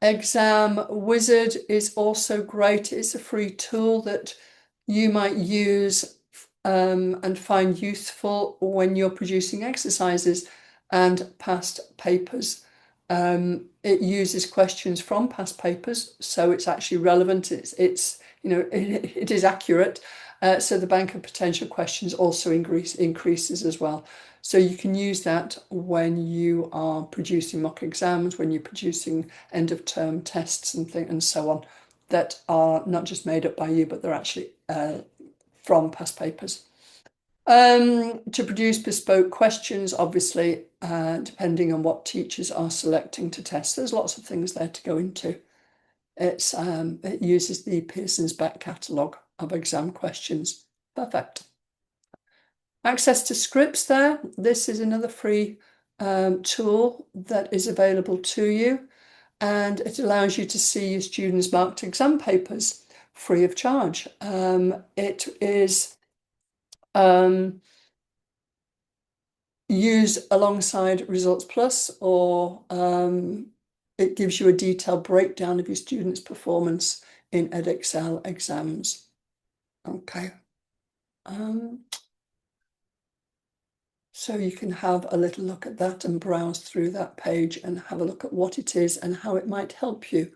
Exam Wizard is also great. It's a free tool that you might use and find useful when you're producing exercises and past papers. It uses questions from past papers, so it's actually relevant. It's it is accurate. So the bank of potential questions also increases as well. So you can use that when you are producing mock exams, when you're producing end of term tests and so on, that are not just made up by you, but they're actually from past papers. To produce bespoke questions, obviously, depending on what teachers are selecting to test, there's lots of things there to go into. It uses the Pearson's back catalogue of exam questions. Perfect. Access to scripts there. This is another free tool that is available to you, and it allows you to see your students' marked exam papers free of charge. It is used alongside Results Plus, or it gives you a detailed breakdown of your students' performance in Edexcel exams. Okay. So you can have a little look at that and browse through that page and have a look at what it is and how it might help you.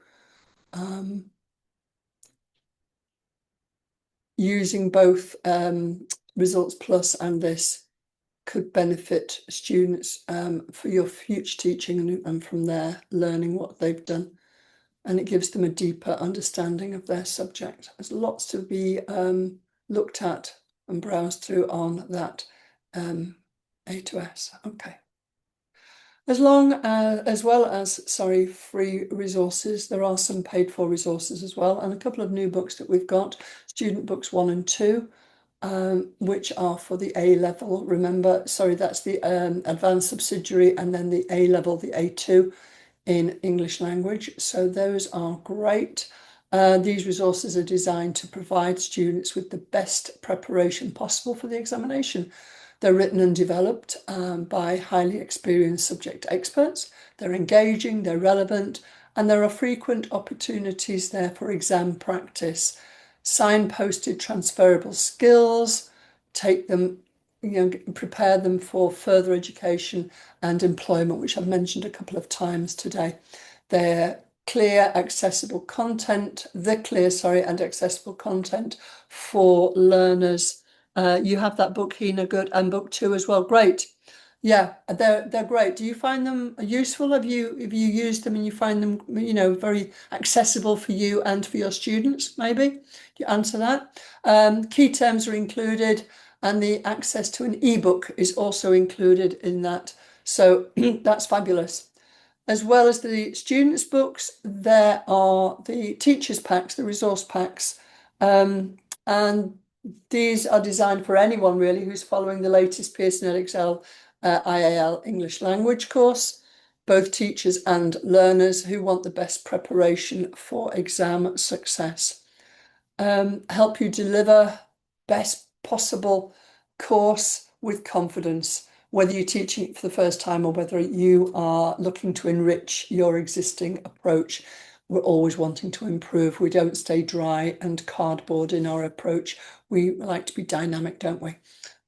Using both Results Plus and this could benefit students for your future teaching and from there learning what they've done. And it gives them a deeper understanding of their subject. There's lots to be looked at and browsed through on that A to S. Okay. As well as free resources, there are some paid for resources as well, and a couple of new books that we've got, Student Books 1 and 2, which are for the A level. Remember, sorry, that's the advanced subsidiary, and then the A level, the A2 in English language. So those are great. These resources are designed to provide students with the best preparation possible for the examination. They're written and developed by highly experienced subject experts. They're engaging, they're relevant, and there are frequent opportunities there for exam practice. Signposted transferable skills, take them, prepare them for further education and employment, which I've mentioned a couple of times today. They're clear, accessible content, and accessible content for learners. You have that book, Hina, good, and book 2 as well. Great. Yeah, they're great. Do you find them useful? Have you used them and you find them, very accessible for you and for your students, maybe? Do you answer that? Key terms are included, and the access to an ebook is also included in that. So that's fabulous. As well as the students' books, there are the teachers' packs, the resource packs, and these are designed for anyone really who's following the latest Pearson Edexcel IAL English language course, both teachers and learners who want the best preparation for exam success. Help you deliver best possible course with confidence, whether you're teaching it for the first time or whether you are looking to enrich your existing approach. We're always wanting to improve. We don't stay dry and cardboard in our approach. We like to be dynamic, don't we?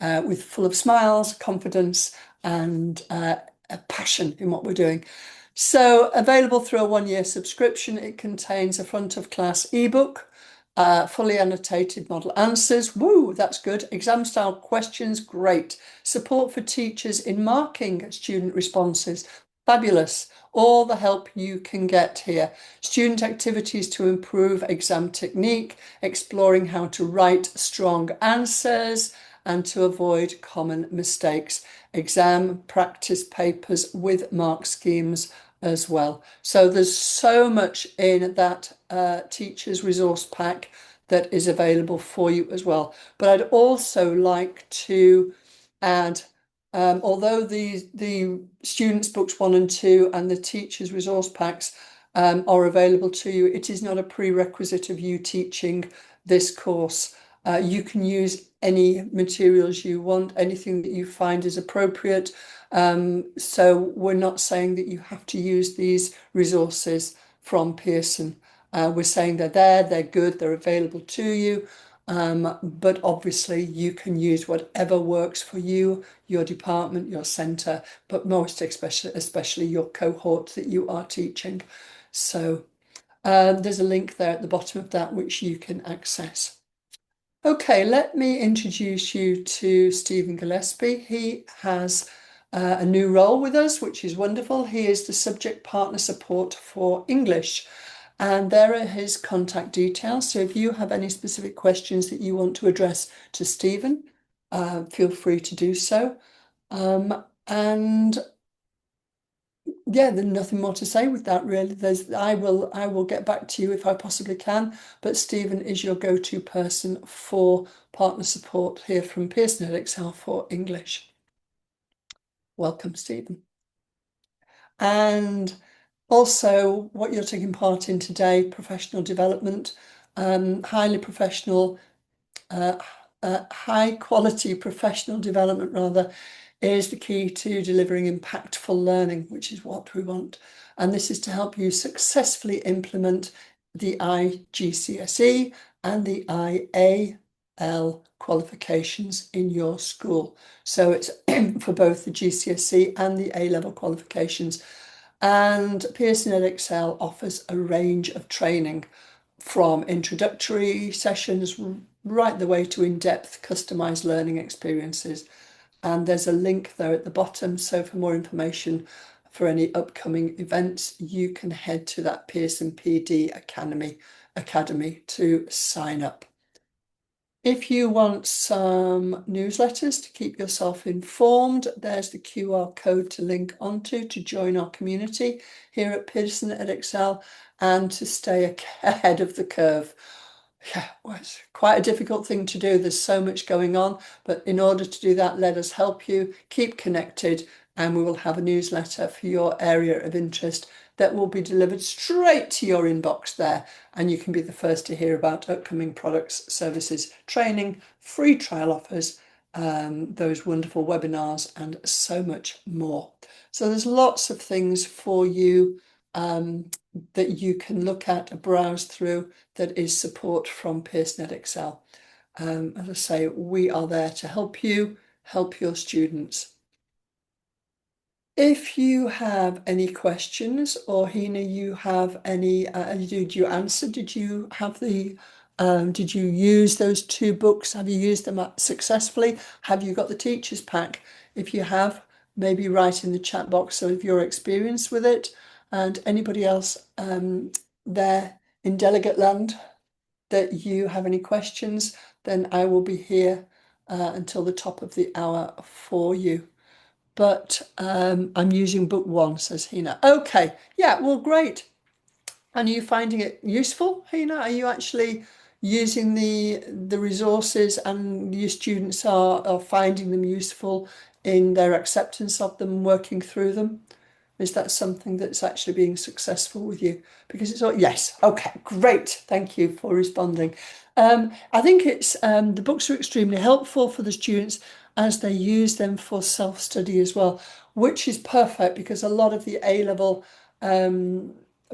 With full of smiles, confidence, and a passion in what we're doing. So available through a 1-year subscription. It contains a front of class ebook, Fully annotated model answers. Woo, that's good. Exam style questions. Great. Support for teachers in marking student responses. Fabulous. All the help you can get here. Student activities to improve exam technique, exploring how to write strong answers and to avoid common mistakes. Exam practice papers with mark schemes as well. So there's so much in that teacher's resource pack that is available for you as well. But I'd also like to add, although the students books 1 and 2 and the teacher's resource packs are available to you, it is not a prerequisite of you teaching this course. You can use any materials you want, anything that you find is appropriate. So we're not saying that you have to use these resources from Pearson. We're saying they're there, they're good, they're available to you. But obviously you can use whatever works for you, your department, your centre, but most especially your cohort that you are teaching. So there's a link there at the bottom of that which you can access. Okay, let me introduce you to Stephen Gillespie. He has a new role with us, which is wonderful. He is the subject partner support for English. And there are his contact details. So if you have any specific questions that you want to address to Stephen, feel free to do so. And yeah, there's nothing more to say with that really. I will get back to you if I possibly can, but Stephen is your go-to person for partner support here from Pearson Edexcel for English. Welcome, Stephen. And also what you're taking part in today, professional development, highly professional, high quality professional development rather, is the key to delivering impactful learning, which is what we want. And this is to help you successfully implement the IGCSE and the IAL qualifications in your school. So it's for both the GCSE and the A-level qualifications. And Pearson Edexcel offers a range of training from introductory sessions right the way to in-depth customized learning experiences. And there's a link there at the bottom. So for more information for any upcoming events, you can head to that Pearson PD Academy to sign up. If you want some newsletters to keep yourself informed, there's the QR code to link onto to join our community here at Pearson Edexcel and to stay ahead of the curve. Yeah, well, it's quite a difficult thing to do. There's so much going on, but in order to do that, let us help you. Keep connected and we will have a newsletter for your area of interest that will be delivered straight to your inbox there. And you can be the first to hear about upcoming products, services, training, free trial offers, those wonderful webinars and so much more. So there's lots of things for you that you can look at, browse through, that is support from Pearson Edexcel. As I say, we are there to help you, help your students. If you have any questions, or Hina, you have any, did you answer? Did you have did you use those 2 books? Have you used them successfully? Have you got the teacher's pack? If you have, maybe write in the chat box of your experience with it. And anybody else there in delegate land that you have any questions, then I will be here until the top of the hour for you. But I'm using book 1, says Hina. Okay, yeah, well, great. And are you finding it useful, Hina? Are you actually using the resources and your students are finding them useful in their acceptance of them, working through them? Is that something that's actually being successful with you? Because it's all, yes, okay, great. Thank you for responding. I think it's the books are extremely helpful for the students as they use them for self-study as well, which is perfect because a lot of the A-level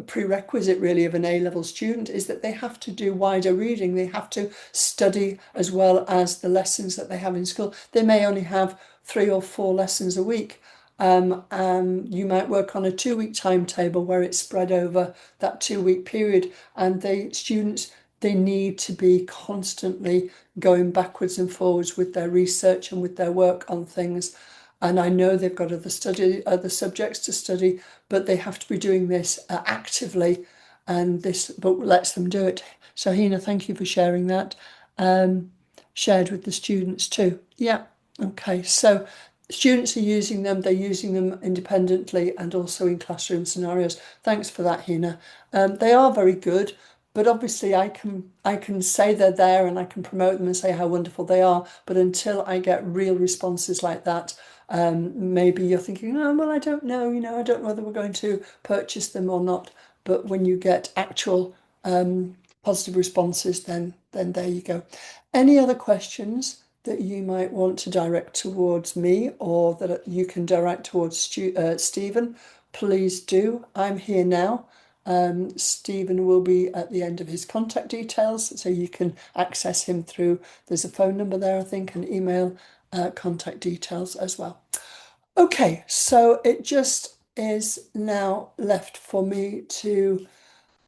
prerequisite really of an A-level student is that they have to do wider reading. They have to study as well as the lessons that they have in school. They may only have 3 or 4 lessons a week. You might work on a 2-week timetable where it's spread over that 2-week period, and the students, they need to be constantly going backwards and forwards with their research and with their work on things. And I know they've got other subjects to study, but they have to be doing this actively, and this book lets them do it. So Hina, thank you for sharing that. Shared with the students too. Yeah, okay. So students are using them, they're using them independently and also in classroom scenarios. Thanks for that, Hina. They are very good, but obviously I can say they're there and I can promote them and say how wonderful they are, but until I get real responses like that, maybe you're thinking, oh, well, I don't know, I don't know whether we're going to purchase them or not. But when you get actual positive responses, then there you go. Any other questions that you might want to direct towards me, or that you can direct towards Stephen, please do. I'm here now. Stephen will be at the end of his contact details, so you can access him through, there's a phone number there, I think, and email contact details as well. Okay, so it just is now left for me to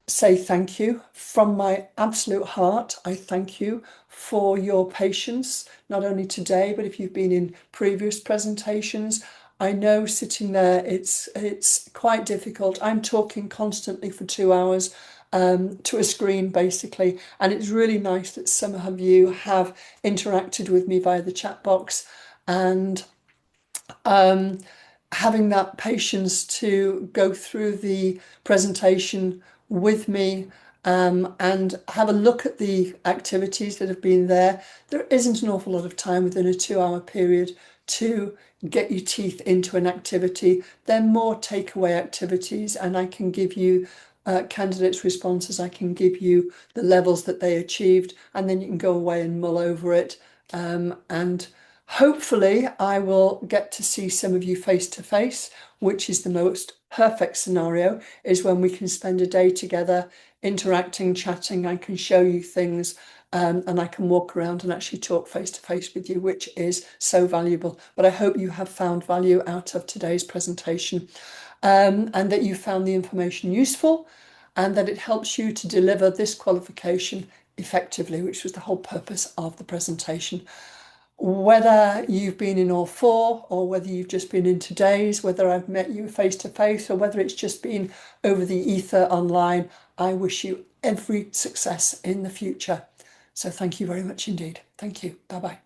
say thank you from my absolute heart. I thank you for your patience, not only today, but if you've been in previous presentations. I know sitting there, it's quite difficult. I'm talking constantly for 2 hours to a screen, basically, and it's really nice that some of you have interacted with me via the chat box, and having that patience to go through the presentation with me, and have a look at the activities that have been there. There isn't an awful lot of time within a 2 hour period to get your teeth into an activity. They're more takeaway activities, and I can give you candidates' responses. I can give you the levels that they achieved, and then you can go away and mull over it. And hopefully I will get to see some of you face to face, which is the most perfect scenario, is when we can spend a day together interacting, chatting. I can show you things, and I can walk around and actually talk face to face with you, which is so valuable. But I hope you have found value out of today's presentation, and that you found the information useful, and that it helps you to deliver this qualification effectively, which was the whole purpose of the presentation. Whether you've been in all four, or whether you've just been in today's, whether I've met you face to face, or whether it's just been over the ether online, I wish you every success in the future. So thank you very much indeed. Thank you. Bye-bye.